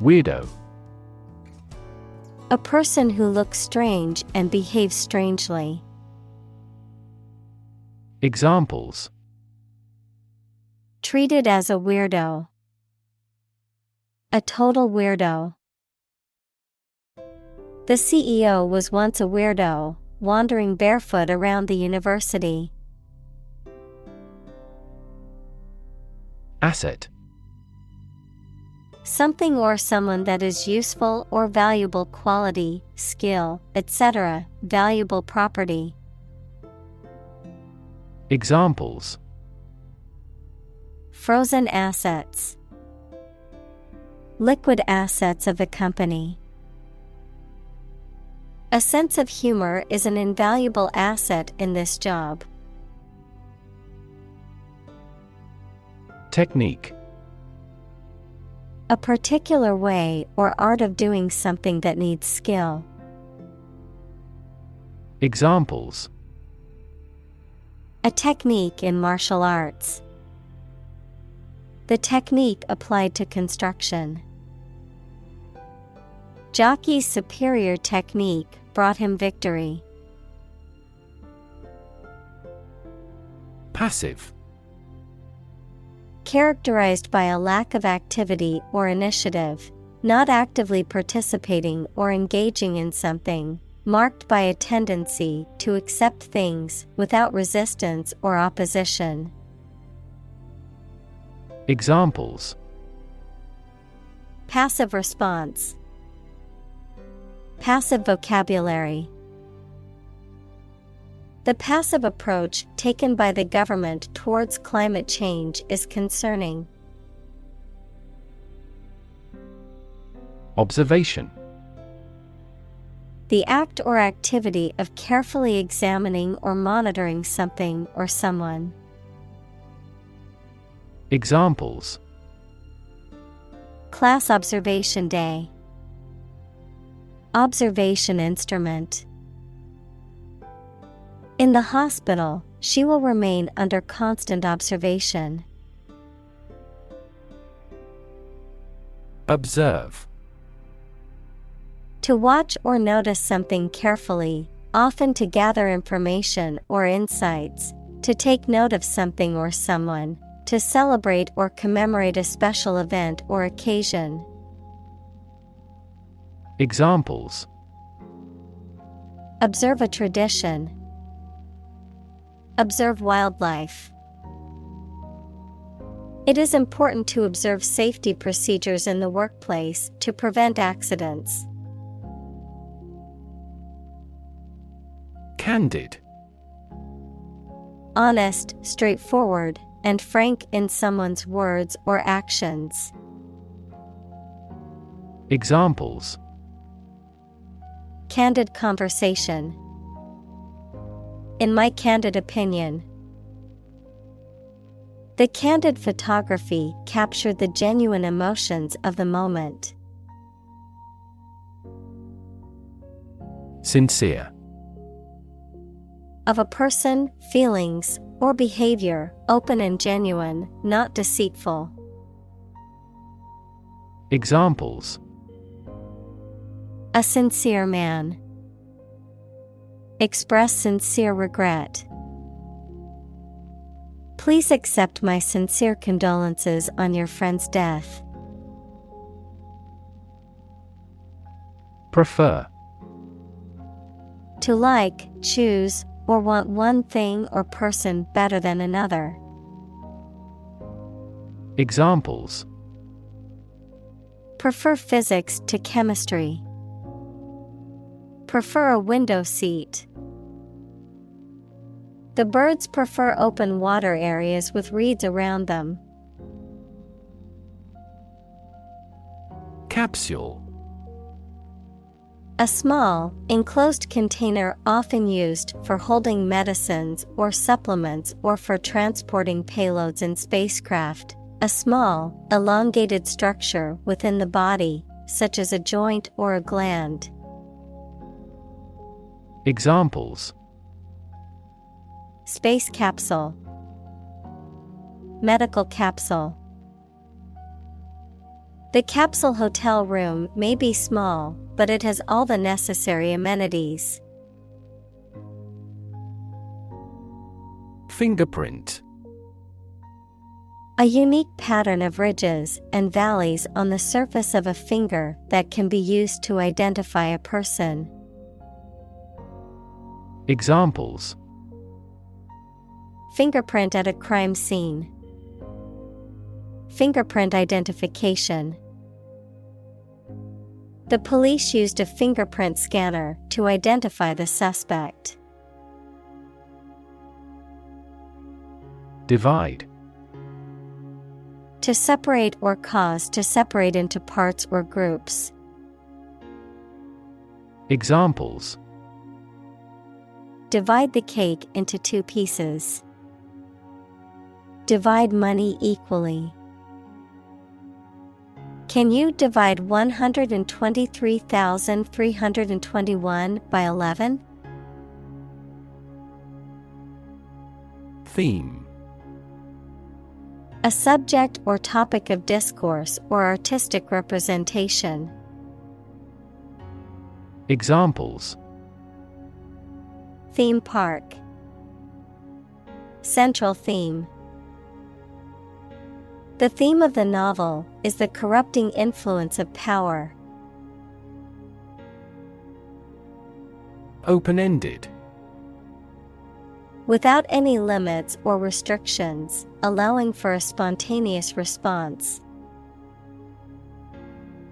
Weirdo. A person who looks strange and behaves strangely. Examples: Treated as a weirdo. A total weirdo. The CEO was once a weirdo, wandering barefoot around the university. Asset. Something or someone that is useful or valuable quality, skill, etc., valuable property. Examples: Frozen assets. Liquid assets of a company. A sense of humor is an invaluable asset in this job. Technique. A particular way or art of doing something that needs skill. Examples. A technique in martial arts. The technique applied to construction. Jockey's superior technique brought him victory. Passive. Characterized by a lack of activity or initiative, not actively participating or engaging in something, marked by a tendency to accept things without resistance or opposition. Examples. Passive response. Passive vocabulary. The passive approach taken by the government towards climate change is concerning. Observation. The act or activity of carefully examining or monitoring something or someone. Examples. Class observation day. Observation instrument. In the hospital, she will remain under constant observation. Observe. To watch or notice something carefully, often to gather information or insights, to take note of something or someone, to celebrate or commemorate a special event or occasion. Examples. Observe a tradition. Observe wildlife. It is important to observe safety procedures in the workplace to prevent accidents. Candid. Honest, straightforward, and frank in someone's words or actions. Examples. Candid conversation. In my candid opinion. The candid photography captured the genuine emotions of the moment. Sincere. Of a person, feelings, or behavior, open and genuine, not deceitful. Examples. A sincere man. Express sincere regret. Please accept my sincere condolences on your friend's death. Prefer. To like, choose, or want one thing or person better than another. Examples. Prefer physics to chemistry. Prefer a window seat. The birds prefer open water areas with reeds around them. Capsule. A small, enclosed container often used for holding medicines or supplements or for transporting payloads in spacecraft. A small, elongated structure within the body, such as a joint or a gland. Examples. Space capsule. Medical capsule. The capsule hotel room may be small, but it has all the necessary amenities. Fingerprint. A unique pattern of ridges and valleys on the surface of a finger that can be used to identify a person. Examples. Fingerprint at a crime scene. Fingerprint identification. The police used a fingerprint scanner to identify the suspect. Divide. To separate or cause to separate into parts or groups. Examples. Divide the cake into 2 pieces. Divide money equally. Can you divide 123,321 by 11? Theme. A subject or topic of discourse or artistic representation. Examples: Theme park. Central theme. The theme of the novel is the corrupting influence of power. Open-ended. Without any limits or restrictions, allowing for a spontaneous response.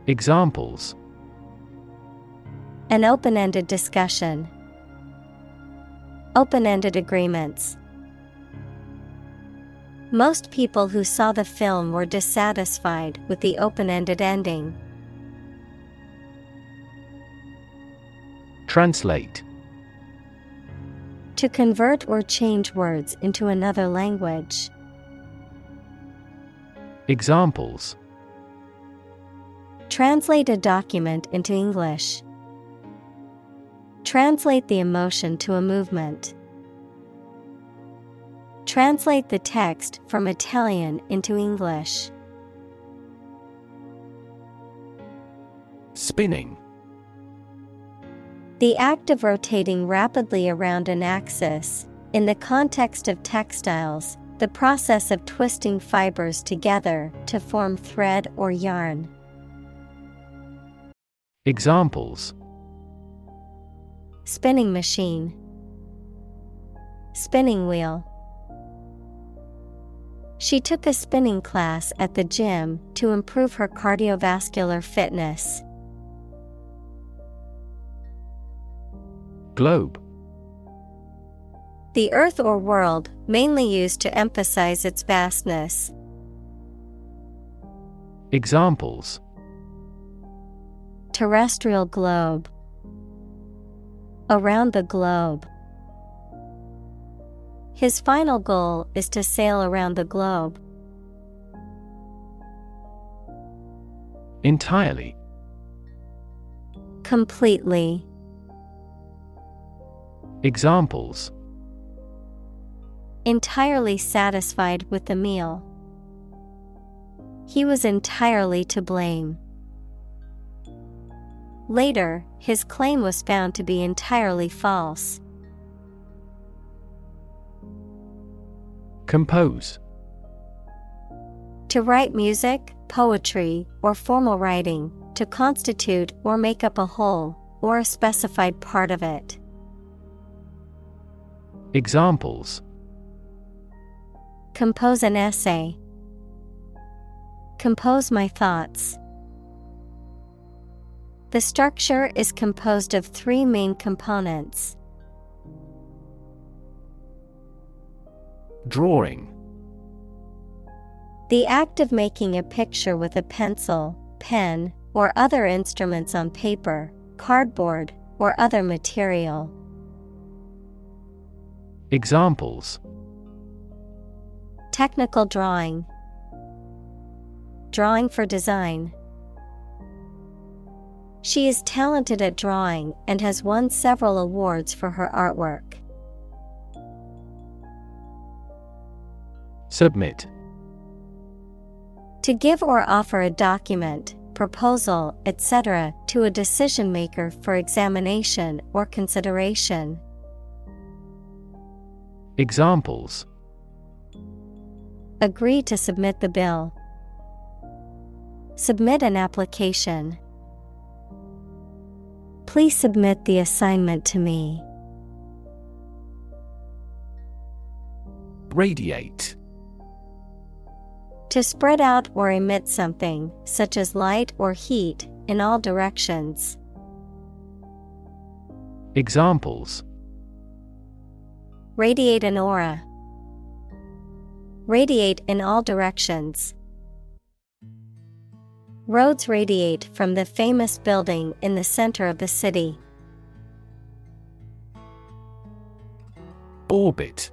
Examples: An open-ended discussion. Open-ended agreements. Most people who saw the film were dissatisfied with the open-ended ending. Translate. To convert or change words into another language. Examples: Translate a document into English. Translate the emotion to a movement. Translate the text from Italian into English. Spinning. The act of rotating rapidly around an axis. In the context of textiles, the process of twisting fibers together to form thread or yarn. Examples: Spinning machine. Spinning wheel. She took a spinning class at the gym to improve her cardiovascular fitness. Globe. The earth or world, mainly used to emphasize its vastness. Examples: Terrestrial globe. Around the globe. His final goal is to sail around the globe. Entirely. Completely. Examples: Entirely satisfied with the meal. He was entirely to blame. Later, his claim was found to be entirely false. Compose. To write music, poetry, or formal writing, to constitute or make up a whole, or a specified part of it. Examples: Compose an essay. Compose my thoughts. The structure is composed of 3 main components. Drawing. The act of making a picture with a pencil, pen, or other instruments on paper, cardboard, or other material. Examples: Technical drawing. Drawing for design. She is talented at drawing and has won several awards for her artwork. Submit. To give or offer a document, proposal, etc. to a decision maker for examination or consideration. Examples: Agree to submit the bill. Submit an application. Please submit the assignment to me. Radiate. To spread out or emit something, such as light or heat, in all directions. Examples: Radiate an aura. Radiate in all directions. Roads radiate from the famous building in the center of the city. Orbit.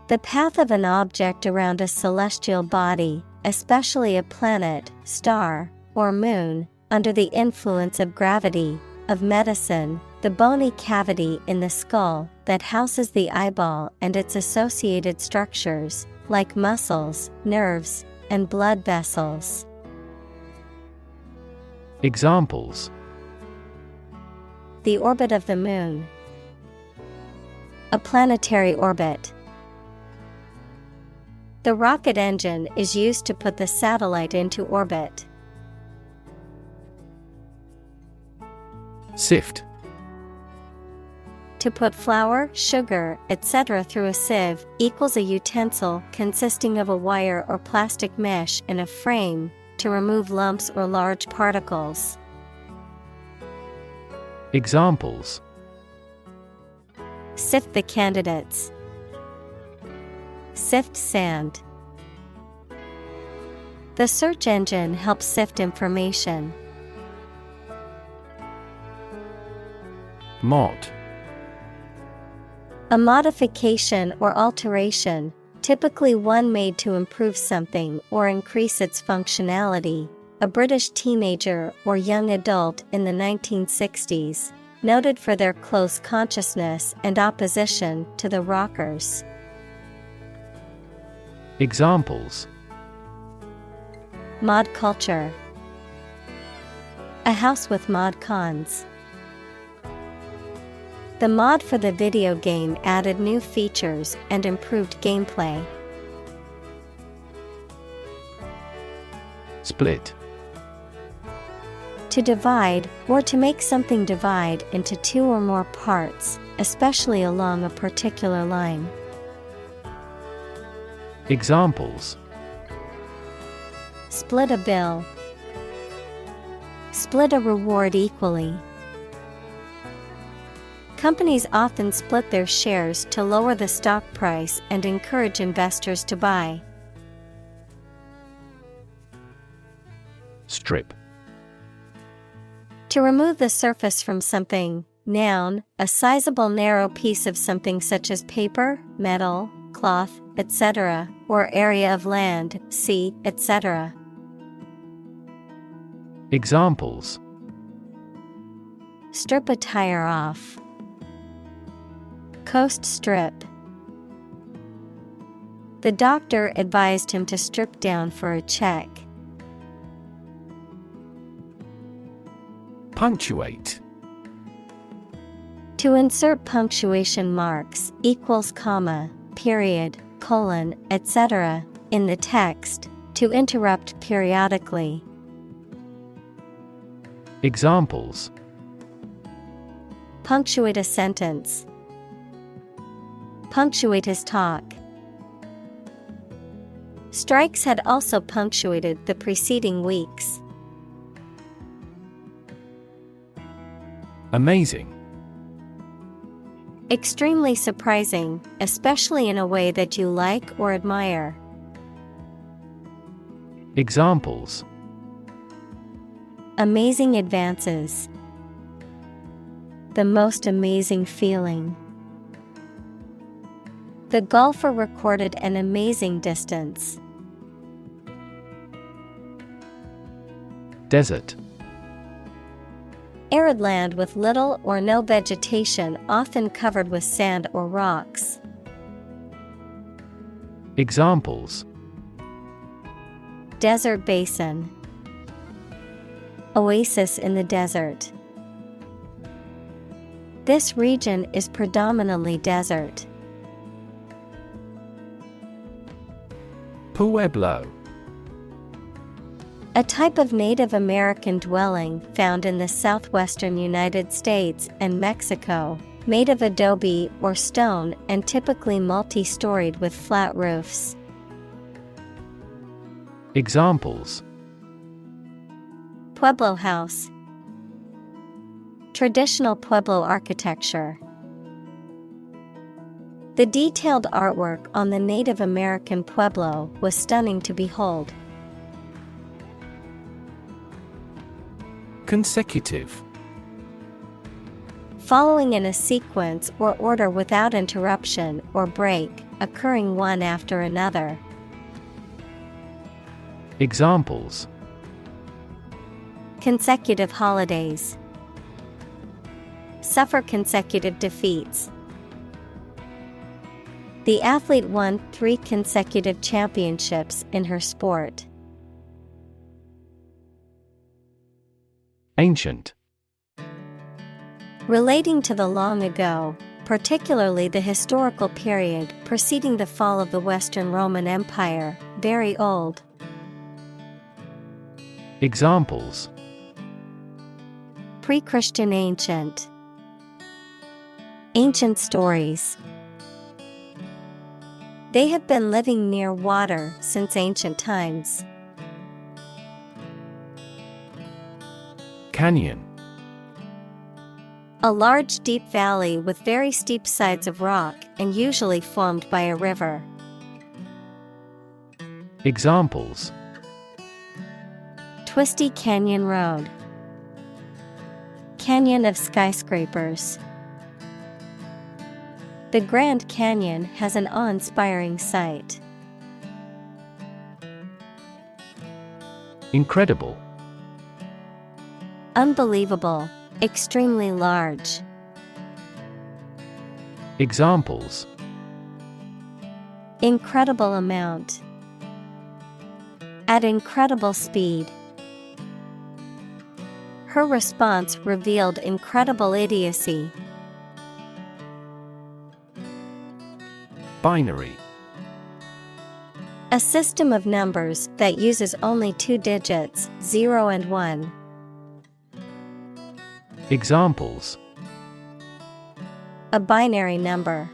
The path of an object around a celestial body, especially a planet, star, or moon, under the influence of gravity, of medicine, the bony cavity in the skull that houses the eyeball and its associated structures, like muscles, nerves, and blood vessels. Examples: The orbit of the moon. A planetary orbit. The rocket engine is used to put the satellite into orbit. Sift. To put flour, sugar, etc. through a sieve equals a utensil consisting of a wire or plastic mesh in a frame to remove lumps or large particles. Examples: Sift the candidates. Sift sand. The search engine helps sift information. Mod. A modification or alteration, typically one made to improve something or increase its functionality. A British teenager or young adult in the 1960s, noted for their close consciousness and opposition to the rockers. Examples: Mod culture. A house with mod cons. The mod for the video game added new features and improved gameplay. Split. To divide, or to make something divide into two or more parts, especially along a particular line. Examples: Split a bill. Split a reward equally. Companies often split their shares to lower the stock price and encourage investors to buy. Strip. To remove the surface from something. Noun, a sizable narrow piece of something such as paper, metal, cloth, etc., or area of land, sea, etc. Examples: Strip a tire off. Coast strip. The doctor advised him to strip down for a check. Punctuate. To insert punctuation marks, equals comma, period, colon, etc., in the text, to interrupt periodically. Examples: Punctuate a sentence. Punctuate his talk. Strikes had also punctuated the preceding weeks. Amazing. Extremely surprising, especially in a way that you like or admire. Examples: Amazing advances. The most amazing feeling. The golfer recorded an amazing distance. Desert. Arid land with little or no vegetation, often covered with sand or rocks. Examples: Desert basin. Oasis in the desert. This region is predominantly desert. Pueblo. A type of Native American dwelling found in the southwestern United States and Mexico, made of adobe or stone and typically multi-storied with flat roofs. Examples: Pueblo house. Traditional Pueblo architecture. The detailed artwork on the Native American Pueblo was stunning to behold. Consecutive. Following in a sequence or order without interruption or break, occurring one after another. Examples: Consecutive holidays. suffer consecutive defeats. The athlete won 3 consecutive championships in her sport. Ancient. Relating to the long ago, particularly the historical period preceding the fall of the Western Roman Empire, very old. Examples: Pre-Christian ancient. Ancient stories. They have been living near water since ancient times. Canyon. A large deep valley with very steep sides of rock and usually formed by a river. Examples: Twisty canyon road. Canyon of skyscrapers. The Grand Canyon has an awe-inspiring sight. Incredible. Unbelievable. Extremely large. Examples: Incredible amount. At incredible speed. Her response revealed incredible idiocy. Binary. A system of numbers that uses only 2 digits, 0 and 1. Examples: A binary number.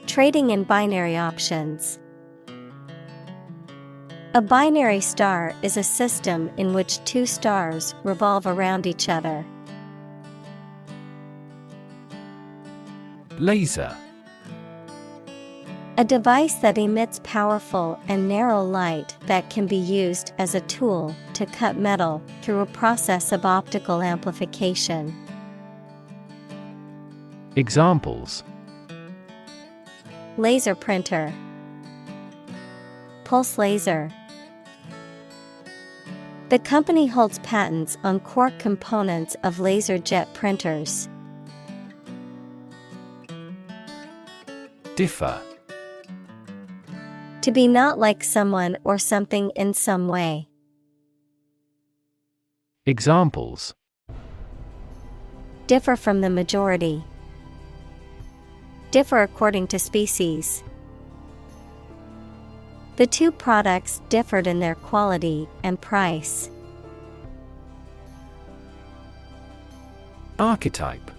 Trading in binary options. A binary star is a system in which 2 stars revolve around each other. Laser. A device that emits powerful and narrow light that can be used as a tool to cut metal through a process of optical amplification. Examples: Laser printer. Pulse laser. The company holds patents on core components of laser jet printers. Differ. To be not like someone or something in some way. Examples: Differ from the majority. Differ according to species. The 2 products differed in their quality and price. Archetype.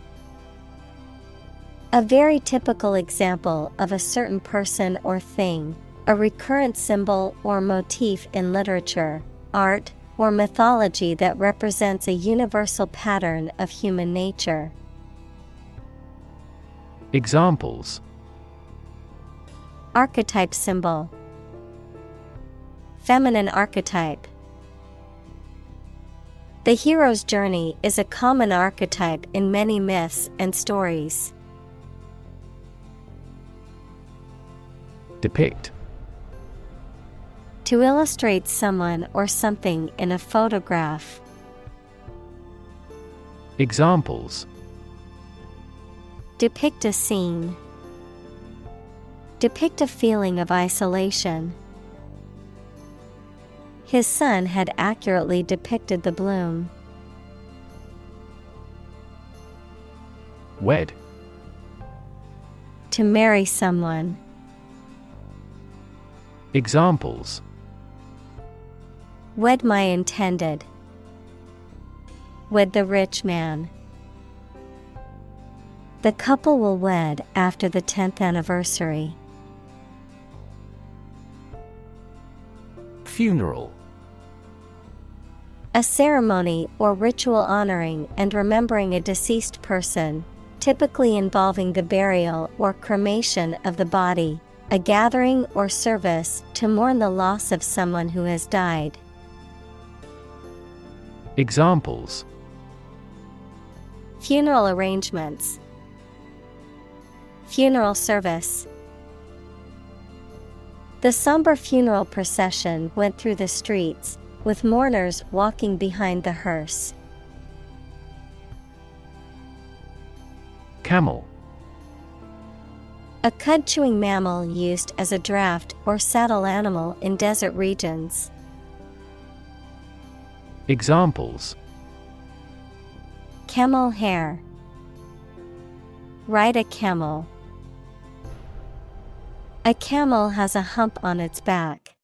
A very typical example of a certain person or thing, a recurrent symbol or motif in literature, art, or mythology that represents a universal pattern of human nature. Examples: Archetype symbol. Feminine archetype. The hero's journey is a common archetype in many myths and stories. Depict. To illustrate someone or something in a photograph. Examples: Depict a scene. Depict a feeling of isolation. His son had accurately depicted the bloom. Wed. To marry someone. Examples: Wed my intended. Wed the rich man. The couple will wed after the 10th anniversary. Funeral. A ceremony or ritual honoring and remembering a deceased person, typically involving the burial or cremation of the body, a gathering or service to mourn the loss of someone who has died. Examples: Funeral arrangements. Funeral service. The somber funeral procession went through the streets, with mourners walking behind the hearse. Camel. A cud-chewing mammal used as a draft or saddle animal in desert regions. Examples: Camel hair. Ride a camel. A camel has a hump on its back.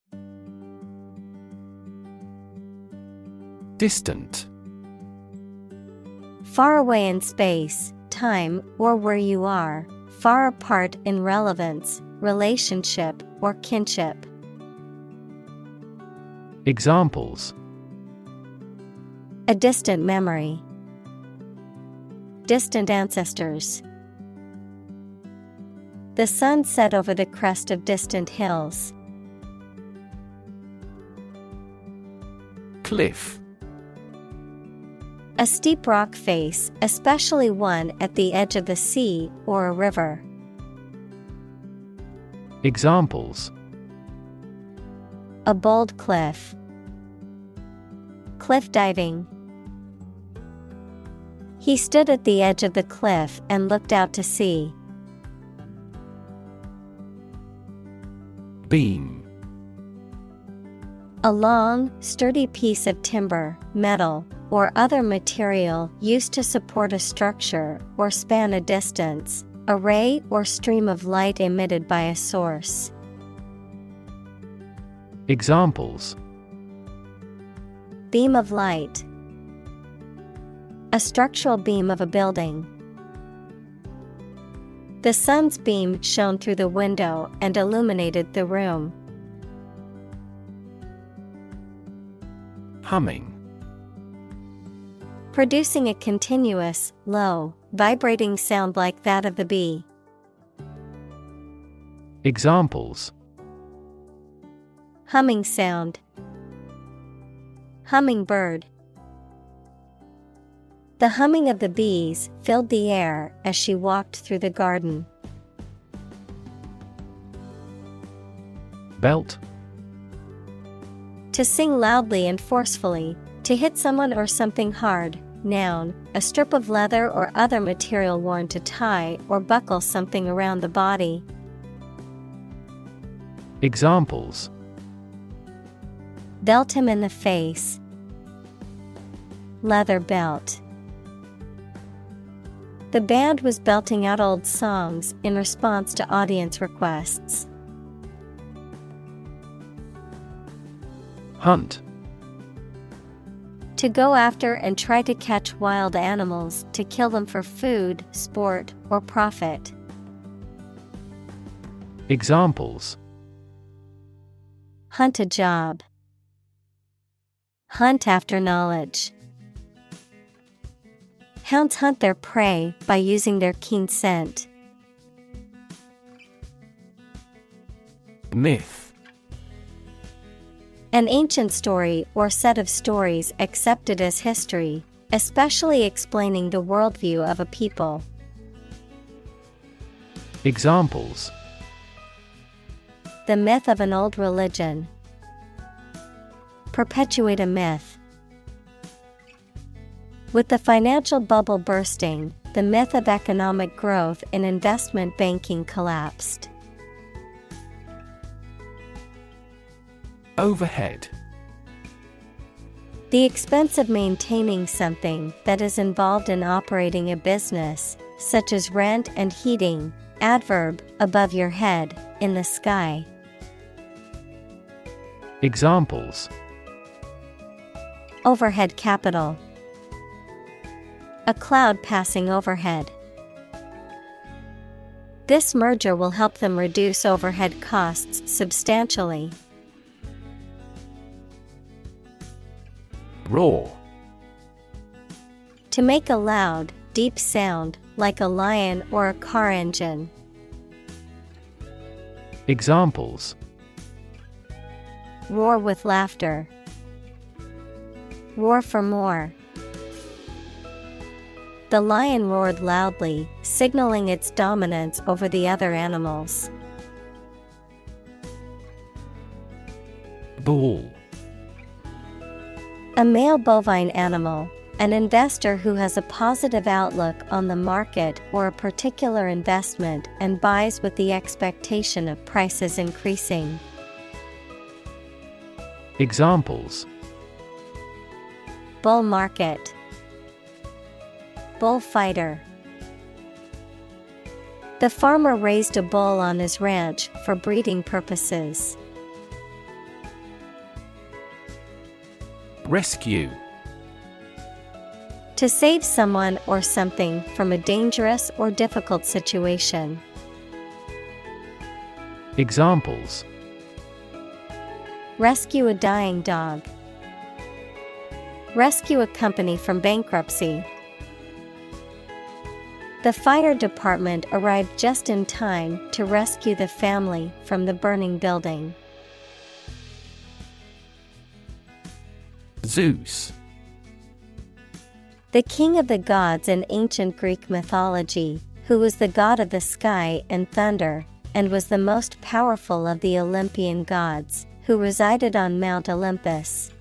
Distant. Far away in space, time, or where you are, far apart in relevance, relationship, or kinship. Examples: A distant memory. Distant ancestors. The sun set over the crest of distant hills. Cliff. A steep rock face, especially one at the edge of the sea or a river. Examples: A bold cliff. Cliff diving. He stood at the edge of the cliff and looked out to sea. Beam. A long, sturdy piece of timber, metal, or other material used to support a structure or span a distance, a ray or stream of light emitted by a source. Examples: Beam of light. A structural beam of a building. The sun's beam shone through the window and illuminated the room. Humming. Producing a continuous, low, vibrating sound like that of the bee. Examples: Humming sound. Hummingbird. The humming of the bees filled the air as she walked through the garden. Belt. To sing loudly and forcefully, to hit someone or something hard. Noun, a strip of leather or other material worn to tie or buckle something around the body. Examples: Belt him in the face. Leather belt. The band was belting out old songs in response to audience requests. Hunt. To go after and try to catch wild animals to kill them for food, sport, or profit. Examples: Hunt a job. Hunt after knowledge. Hounds hunt their prey by using their keen scent. Myth. An ancient story or set of stories accepted as history, especially explaining the worldview of a people. Examples: The myth of an old religion. Perpetuate a myth. With the financial bubble bursting, the myth of economic growth in investment banking collapsed. Overhead. The expense of maintaining something that is involved in operating a business, such as rent and heating. Adverb, above your head, in the sky. Examples: Overhead capital. A cloud passing overhead. This merger will help them reduce overhead costs substantially. Roar. To make a loud, deep sound, like a lion or a car engine. Examples: Roar with laughter. Roar for more. The lion roared loudly, signaling its dominance over the other animals. Bull. A male bovine animal, An investor who has a positive outlook on the market or a particular investment and buys with the expectation of prices increasing. Examples: Bull market, bullfighter. The farmer raised a bull on his ranch for breeding purposes. Rescue. To save someone or something from a dangerous or difficult situation. Examples: Rescue a dying dog. Rescue a company from bankruptcy. The fire department arrived just in time to rescue the family from the burning building. Zeus. The king of the gods in ancient Greek mythology, who was the god of the sky and thunder, and was the most powerful of the Olympian gods, who resided on Mount Olympus.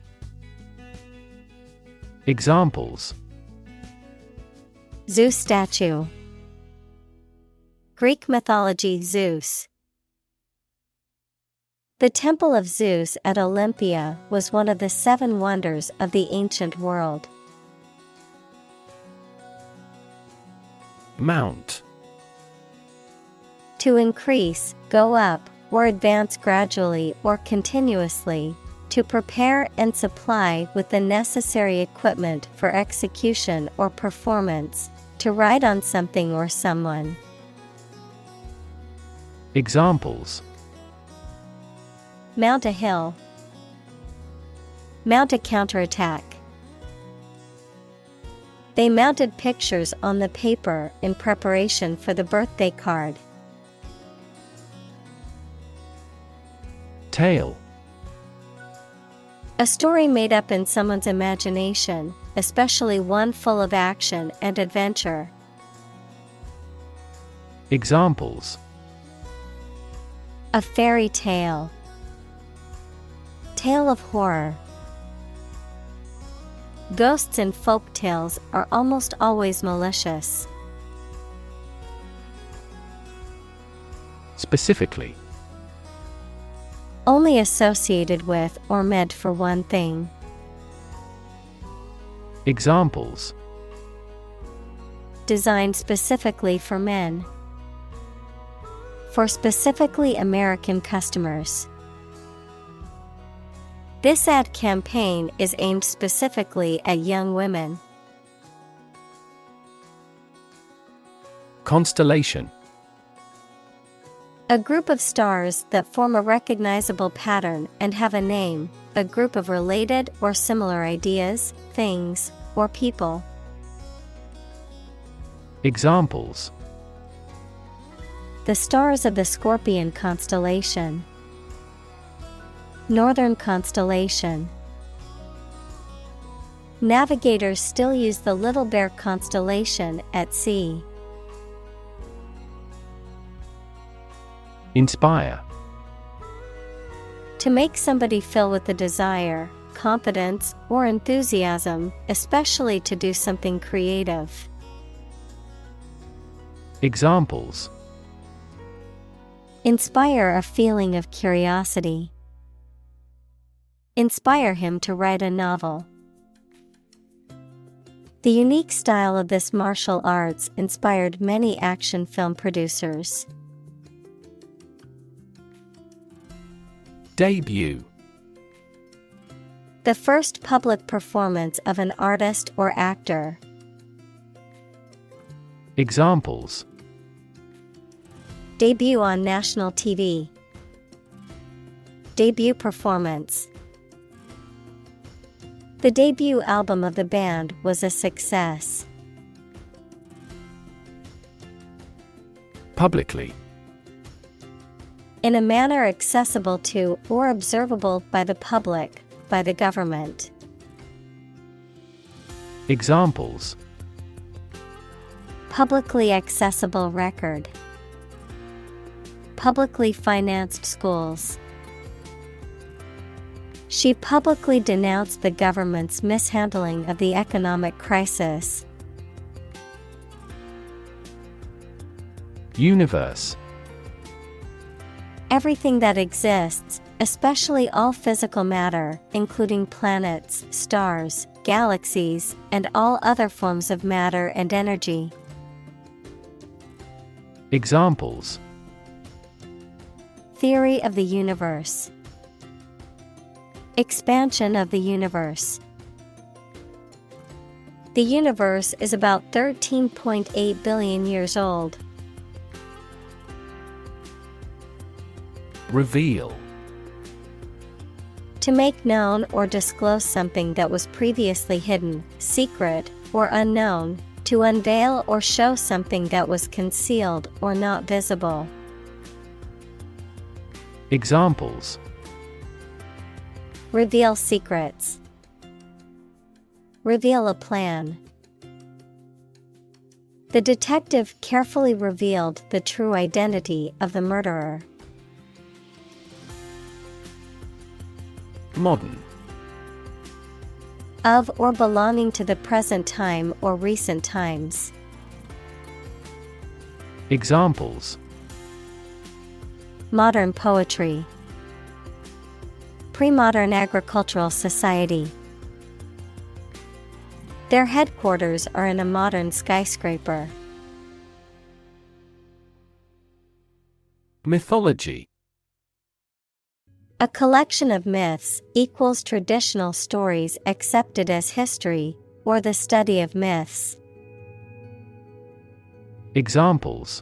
Examples: Zeus statue. Greek mythology Zeus. The Temple of Zeus at Olympia was one of the 7 wonders of the ancient world. Mount. To increase, go up, or advance gradually or continuously, to prepare and supply with the necessary equipment for execution or performance, to ride on something or someone. Examples: Mount a hill. Mount a counterattack. They mounted pictures on the paper in preparation for the birthday card. Tale. A story made up in someone's imagination, especially one full of action and adventure. Examples: A fairy tale. Tale of horror. Ghosts in folk tales are almost always malicious. Specifically. Only associated with or meant for one thing. Examples: Designed specifically for men. For specifically American customers. This ad campaign is aimed specifically at young women. Constellation. A group of stars that form a recognizable pattern and have a name, a group of related or similar ideas, things, or people. Examples: The stars of the Scorpion constellation. Northern constellation. Navigators still use the Little Bear constellation at sea. Inspire. To make somebody feel with the desire, confidence, or enthusiasm, especially to do something creative. Examples: Inspire a feeling of curiosity. Inspire him to write a novel. The unique style of this martial arts inspired many action film producers. Debut. The first public performance of an artist or actor. Examples: Debut on national TV. Debut performance. The debut album of the band was a success. Publicly. In a manner accessible to or observable by the public, by the government. Examples: Publicly accessible record. Publicly financed schools. She publicly denounced the government's mishandling of the economic crisis. Universe. Everything that exists, especially all physical matter, including planets, stars, galaxies, and all other forms of matter and energy. Examples. Theory of the universe. Expansion of the universe. The universe is about 13.8 billion years old. Reveal. To make known or disclose something that was previously hidden, secret, or unknown, to unveil or show something that was concealed or not visible. Examples. Reveal secrets. Reveal a plan. The detective carefully revealed the true identity of the murderer. Modern. Of or belonging to the present time or recent times. Examples. Modern poetry. Pre-modern agricultural society. Their headquarters are in a modern skyscraper. Mythology. A collection of myths equals traditional stories accepted as history, or the study of myths. Examples.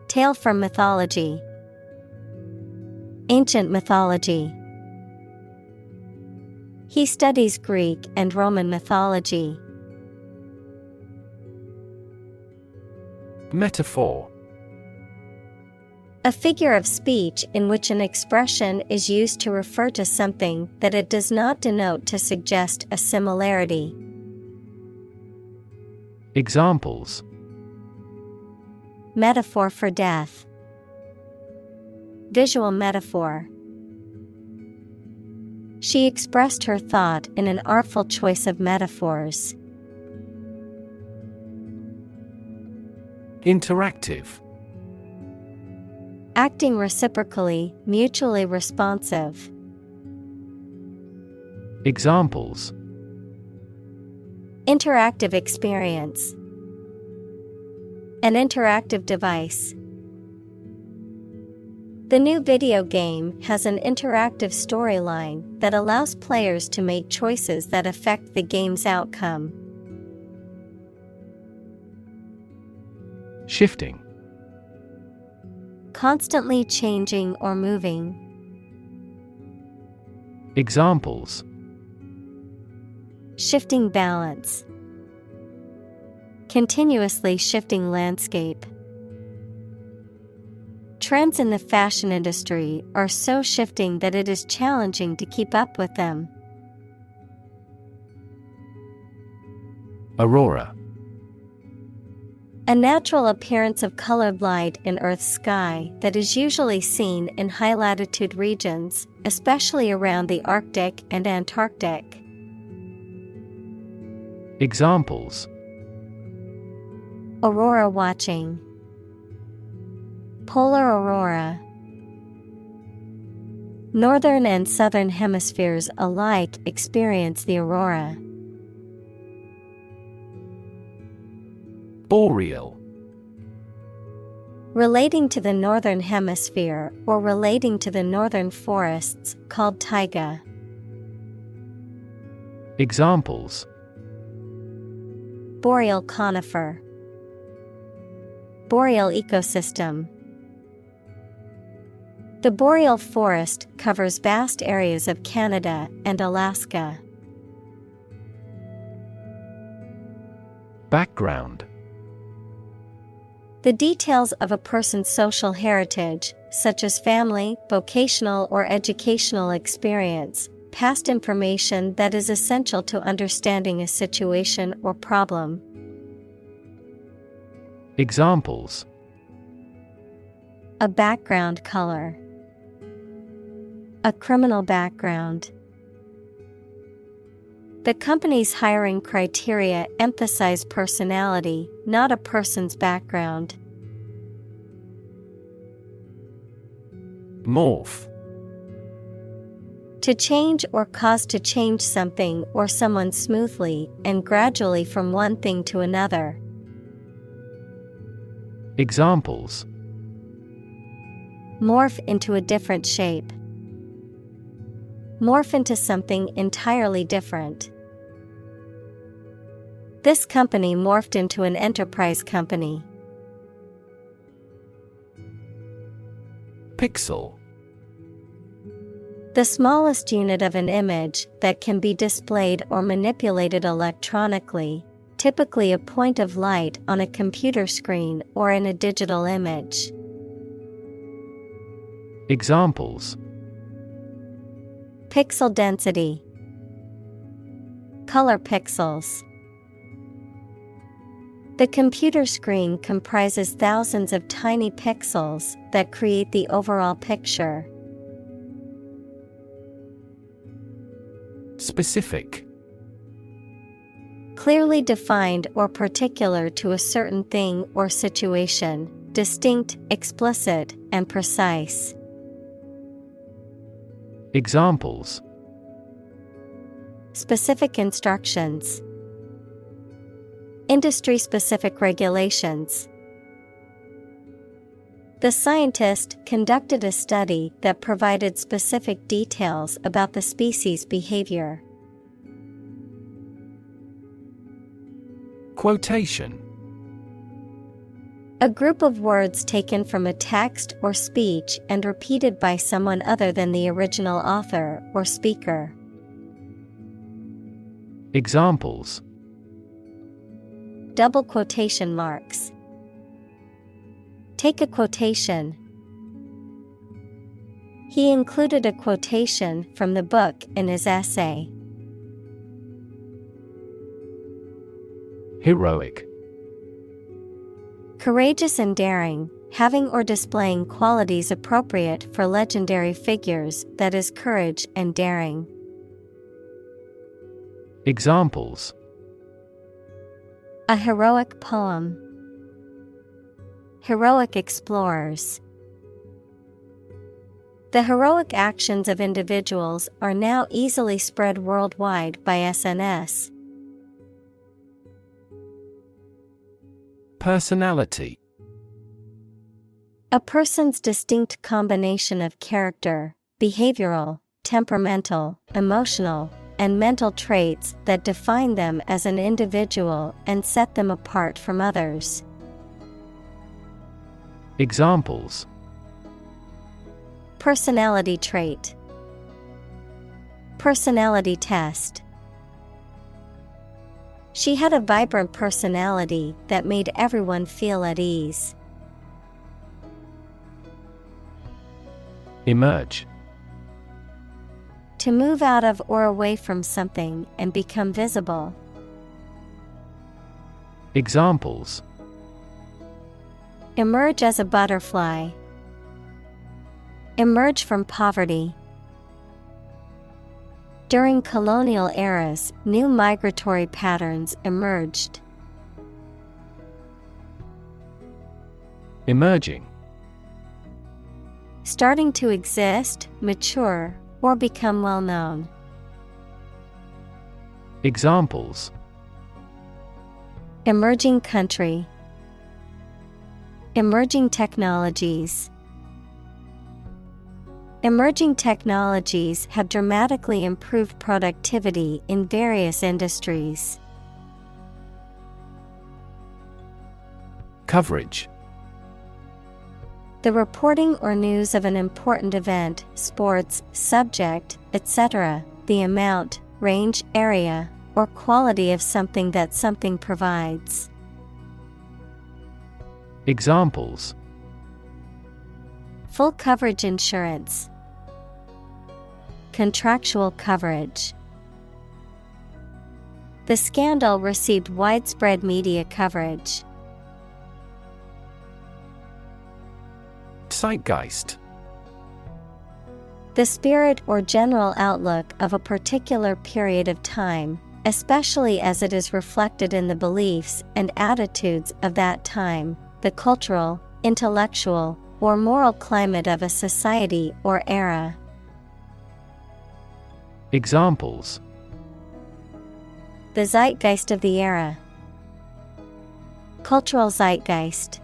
Tale from mythology. Ancient mythology. He studies Greek and Roman mythology. Metaphor. A figure of speech in which an expression is used to refer to something that it does not denote to suggest a similarity. Examples. Metaphor for death. Visual metaphor. She expressed her thought in an artful choice of metaphors. Interactive. Acting reciprocally, mutually responsive. Examples. Interactive experience. An interactive device. The new video game has an interactive storyline that allows players to make choices that affect the game's outcome. Shifting. Constantly changing or moving. Examples. Shifting balance. Continuously shifting landscape. Trends in the fashion industry are so shifting that it is challenging to keep up with them. Aurora. A natural appearance of colored light in Earth's sky that is usually seen in high-latitude regions, especially around the Arctic and Antarctic. Examples. Aurora watching. Polar aurora. Northern and southern hemispheres alike experience the aurora. Boreal. Relating to the northern hemisphere or relating to the northern forests, called taiga. Examples. Boreal conifer. Boreal ecosystem. The boreal forest covers vast areas of Canada and Alaska. Background. The details of a person's social heritage, such as family, vocational or educational experience, past information that is essential to understanding a situation or problem. Examples. A background color. A criminal background. The company's hiring criteria emphasize personality, not a person's background. Morph. To change or cause to change something or someone smoothly and gradually from one thing to another. Examples: Morph into a different shape. Morph into something entirely different. This company morphed into an enterprise company. Pixel. The smallest unit of an image that can be displayed or manipulated electronically, typically a point of light on a computer screen or in a digital image. Examples: Pixel density. Color pixels. The computer screen comprises thousands of tiny pixels that create the overall picture. Specific. Clearly defined or particular to a certain thing or situation, distinct, explicit, and precise. Examples: Specific instructions. Industry-specific regulations. The scientist conducted a study that provided specific details about the species' behavior. Quotation. A group of words taken from a text or speech and repeated by someone other than the original author or speaker. Examples: Double quotation marks. Take a quotation. He included a quotation from the book in his essay. Heroic. Courageous and daring, having or displaying qualities appropriate for legendary figures, that is, courage and daring. Examples: A heroic poem. Heroic explorers. The heroic actions of individuals are now easily spread worldwide by SNS. Personality. A person's distinct combination of character, behavioral, temperamental, emotional, and mental traits that define them as an individual and set them apart from others. Examples: Personality trait. Personality test. She had a vibrant personality that made everyone feel at ease. Emerge. To move out of or away from something and become visible. Examples: Emerge as a butterfly. Emerge from poverty. During colonial eras, new migratory patterns emerged. Emerging. Starting to exist, mature, or become well known. Examples: Emerging country. Emerging technologies. Emerging technologies have dramatically improved productivity in various industries. Coverage. The reporting or news of an important event, sports, subject, etc., the amount, range, area, or quality of something that something provides. Examples: Full coverage insurance. Contractual coverage. The scandal received widespread media coverage. Zeitgeist. The spirit or general outlook of a particular period of time, especially as it is reflected in the beliefs and attitudes of that time, the cultural, intellectual, or moral climate of a society or era. Examples: The zeitgeist of the era. Cultural zeitgeist.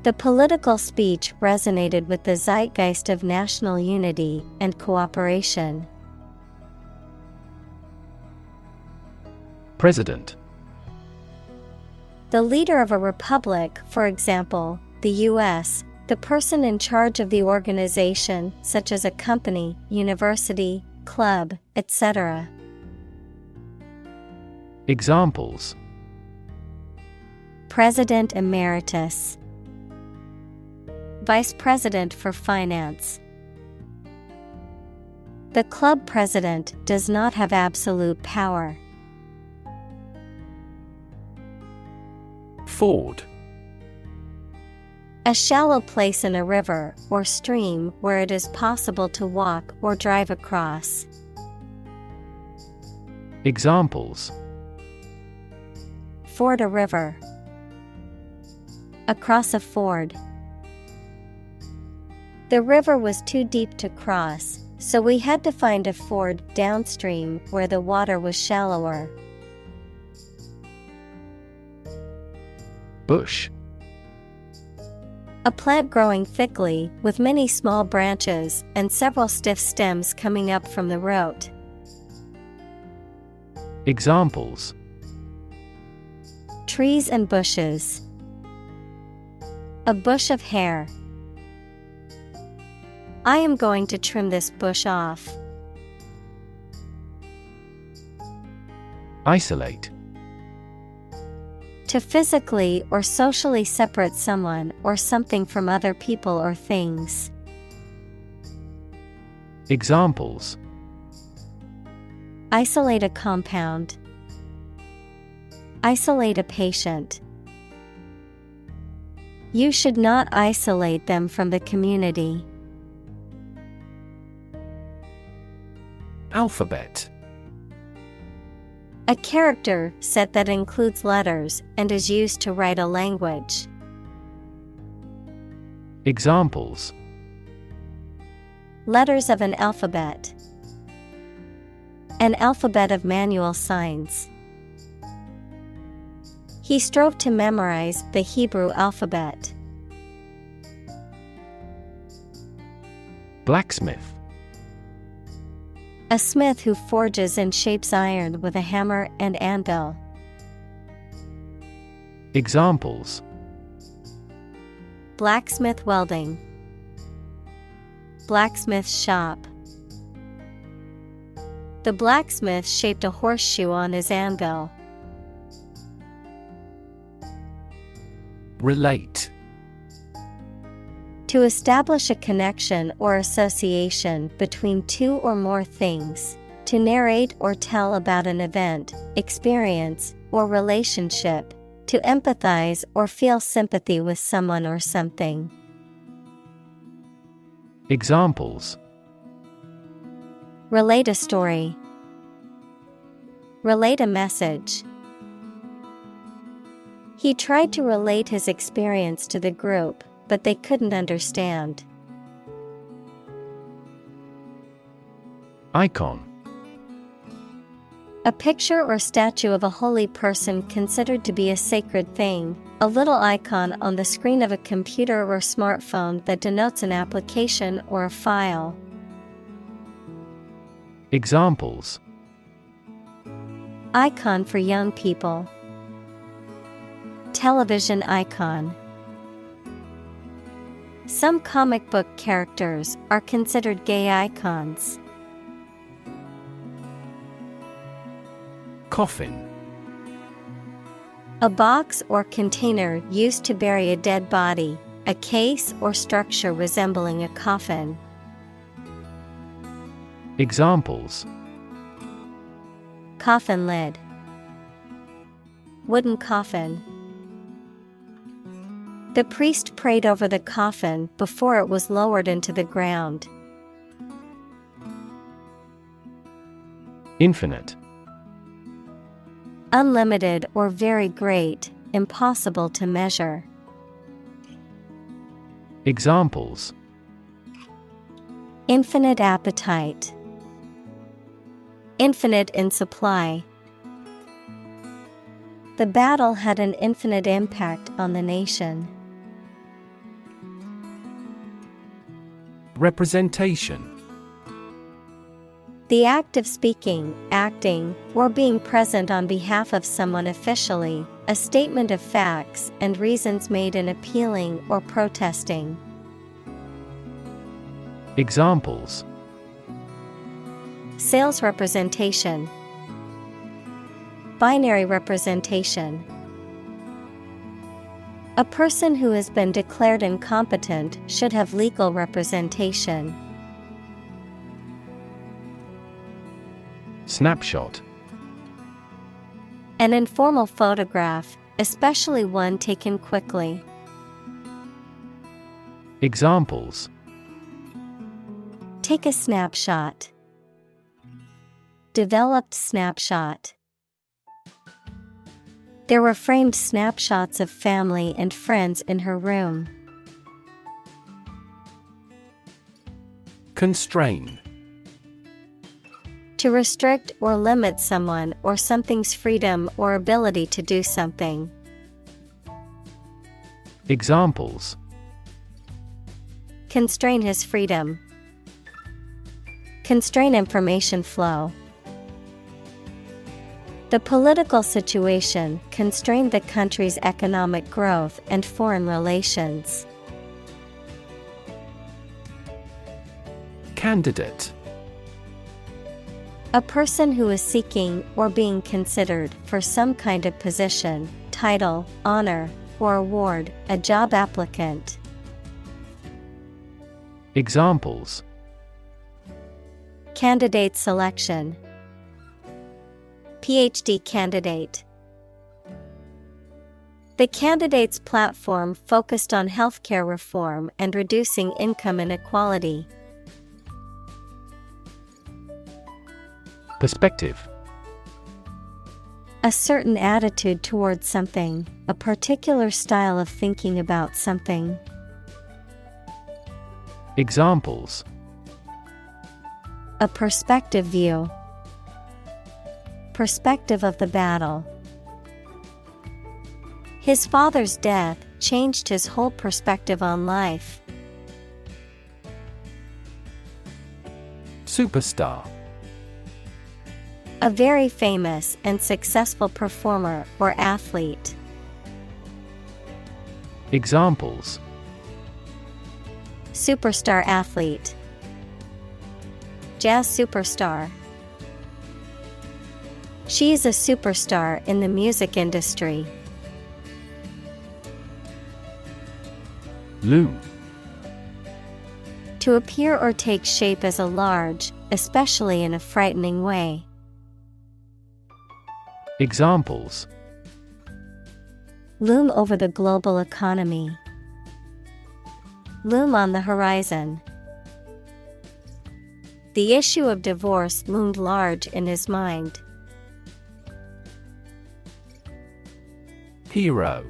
The political speech resonated with the zeitgeist of national unity and cooperation. President. The leader of a republic, for example, the U.S., the person in charge of the organization, such as a company, university, club, etc. Examples: President Emeritus. Vice President for Finance. The club president does not have absolute power. Ford. A shallow place in a river or stream where it is possible to walk or drive across. Examples: Ford a river. Across a ford. The river was too deep to cross, so we had to find a ford downstream where the water was shallower. Bush. A plant growing thickly, with many small branches and several stiff stems coming up from the root. Examples: Trees and bushes. A bush of hair. I am going to trim this bush off. Isolate. To physically or socially separate someone or something from other people or things. Examples: Isolate a compound. Isolate a patient. You should not isolate them from the community. Alphabet. A character set that includes letters and is used to write a language. Examples: Letters of an alphabet. An alphabet of manual signs. He strove to memorize the Hebrew alphabet. Blacksmith. A smith who forges and shapes iron with a hammer and anvil. Examples: Blacksmith welding. Blacksmith's shop. The blacksmith shaped a horseshoe on his anvil. Relate. To establish a connection or association between two or more things. To narrate or tell about an event, experience, or relationship. To empathize or feel sympathy with someone or something. Examples: Relate a story. Relate a message. He tried to relate his experience to the group, but they couldn't understand. Icon. A picture or statue of a holy person considered to be a sacred thing, a little icon on the screen of a computer or smartphone that denotes an application or a file. Examples: Icon for young people. Television icon. Some comic book characters are considered gay icons. Coffin. A box or container used to bury a dead body, a case or structure resembling a coffin. Examples: Coffin lid. Wooden coffin. The priest prayed over the coffin before it was lowered into the ground. Infinite. Unlimited or very great, impossible to measure. Examples: Infinite appetite. Infinite in supply. The battle had an infinite impact on the nation. Representation. The act of speaking, acting, or being present on behalf of someone officially, a statement of facts and reasons made in appealing or protesting. Examples: Sales representation. Binary representation. A person who has been declared incompetent should have legal representation. Snapshot. An informal photograph, especially one taken quickly. Examples: Take a snapshot. Developed snapshot. There were framed snapshots of family and friends in her room. Constrain. To restrict or limit someone or something's freedom or ability to do something. Examples: Constrain his freedom. Constrain information flow. The political situation constrained the country's economic growth and foreign relations. Candidate. A person who is seeking or being considered for some kind of position, title, honor, or award, a job applicant. Examples: Candidate selection. PhD candidate. The candidate's platform focused on healthcare reform and reducing income inequality. Perspective. A certain attitude towards something, a particular style of thinking about something. Examples: A perspective view. Perspective of the battle. His father's death changed his whole perspective on life. Superstar. A very famous and successful performer or athlete. Examples: Superstar athlete. Jazz superstar. She is a superstar in the music industry. Loom. To appear or take shape as a large, especially in a frightening way. Examples: Loom over the global economy. Loom on the horizon. The issue of divorce loomed large in his mind. Hero.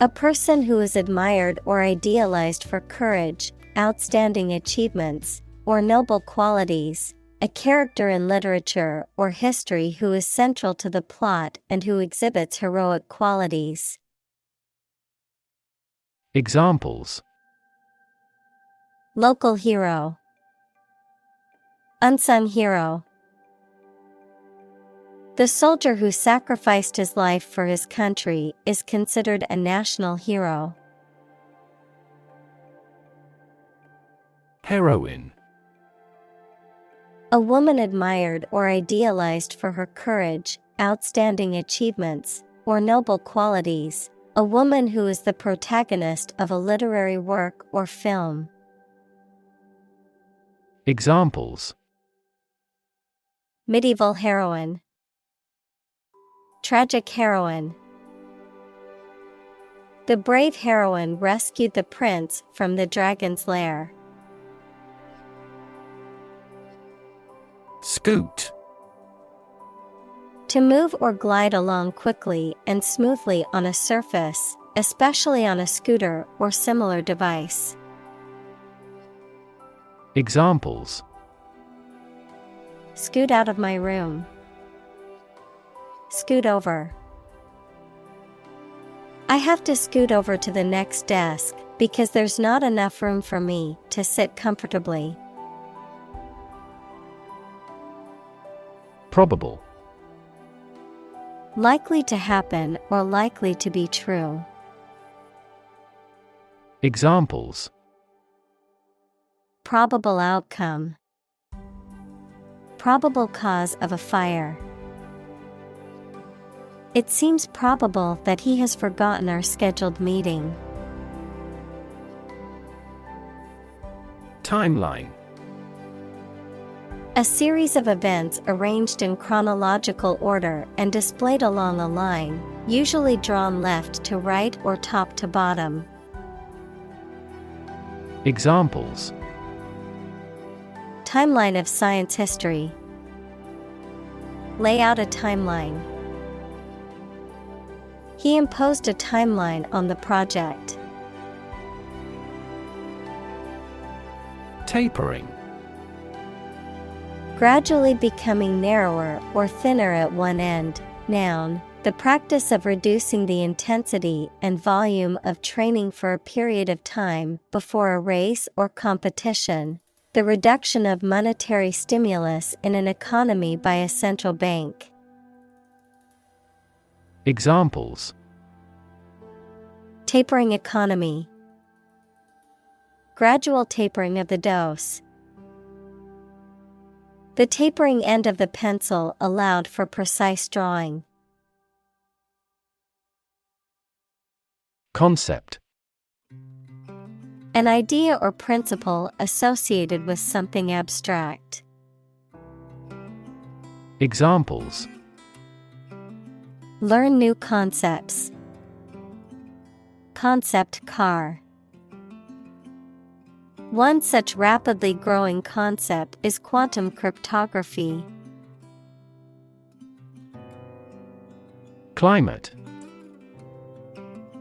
A person who is admired or idealized for courage, outstanding achievements, or noble qualities. A character in literature or history who is central to the plot and who exhibits heroic qualities. Examples: Local hero. Unsung hero. The soldier who sacrificed his life for his country is considered a national hero. Heroine. A woman admired or idealized for her courage, outstanding achievements, or noble qualities. A woman who is the protagonist of a literary work or film. Examples: Medieval heroine. Tragic heroine. The brave heroine rescued the prince from the dragon's lair. Scoot. To move or glide along quickly and smoothly on a surface, especially on a scooter or similar device. Examples: Scoot out of my room. Scoot over. I have to scoot over to the next desk because there's not enough room for me to sit comfortably. Probable. Likely to happen or likely to be true. Examples: Probable outcome. Probable cause of a fire. It seems probable that he has forgotten our scheduled meeting. Timeline. A series of events arranged in chronological order and displayed along a line, usually drawn left to right or top to bottom. Examples: Timeline of science history. Lay out a timeline. He imposed a timeline on the project. Tapering. Gradually becoming narrower or thinner at one end. Noun, the practice of reducing the intensity and volume of training for a period of time before a race or competition. The reduction of monetary stimulus in an economy by a central bank. Examples: Tapering economy. Gradual tapering of the dose. The tapering end of the pencil allowed for precise drawing. Concept. An idea or principle associated with something abstract. Examples: Learn new concepts. Concept car. One such rapidly growing concept is quantum cryptography. Climate.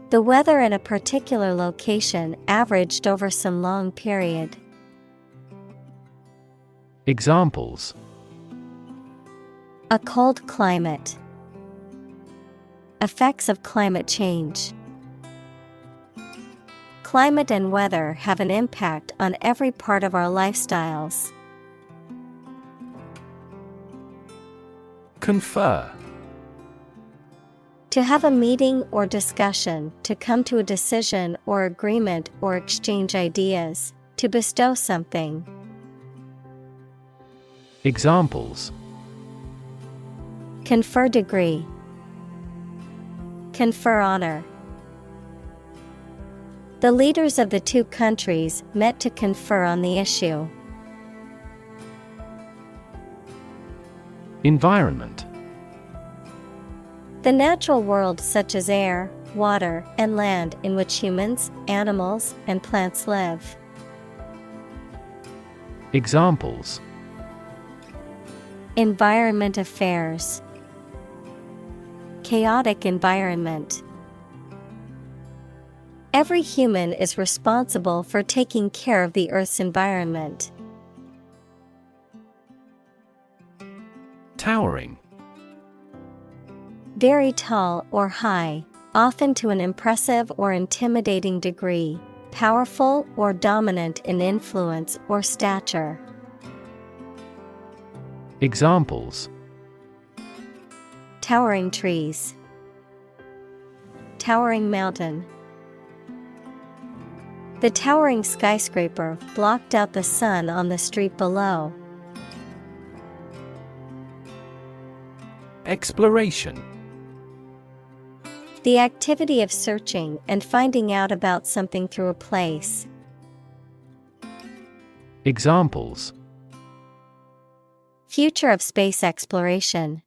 The weather in a particular location averaged over some long period. Examples: A cold climate. Effects of climate change. Climate and weather have an impact on every part of our lifestyles. Confer. To have a meeting or discussion, to come to a decision or agreement or exchange ideas, to bestow something. Examples: Confer degree. Confer honor. The leaders of the two countries met to confer on the issue. Environment. The natural world such as air, water, and land in which humans, animals, and plants live. Examples: Environment affairs. Chaotic environment. Every human is responsible for taking care of the Earth's environment. Towering. Very tall or high, often to an impressive or intimidating degree, powerful or dominant in influence or stature. Examples: Towering trees. Towering mountain. The towering skyscraper blocked out the sun on the street below. Exploration. The activity of searching and finding out about something through a place. Examples: Future of space exploration.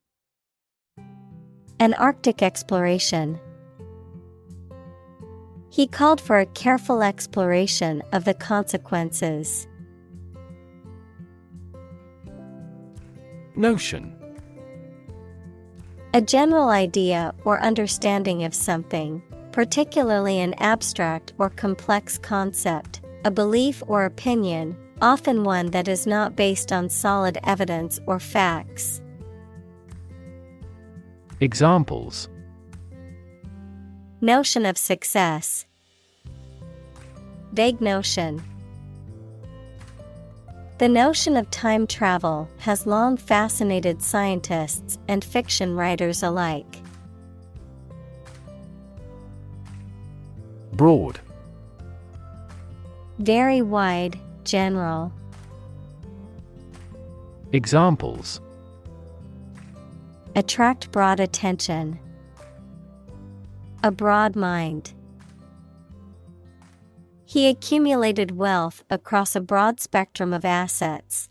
An Arctic exploration. He called for a careful exploration of the consequences. Notion. A general idea or understanding of something, particularly an abstract or complex concept, a belief or opinion, often one that is not based on solid evidence or facts. Examples: Notion of success. Vague notion. The notion of time travel has long fascinated scientists and fiction writers alike. Broad. Very wide, general. Examples: Attract broad attention. A broad mind. He accumulated wealth across a broad spectrum of assets.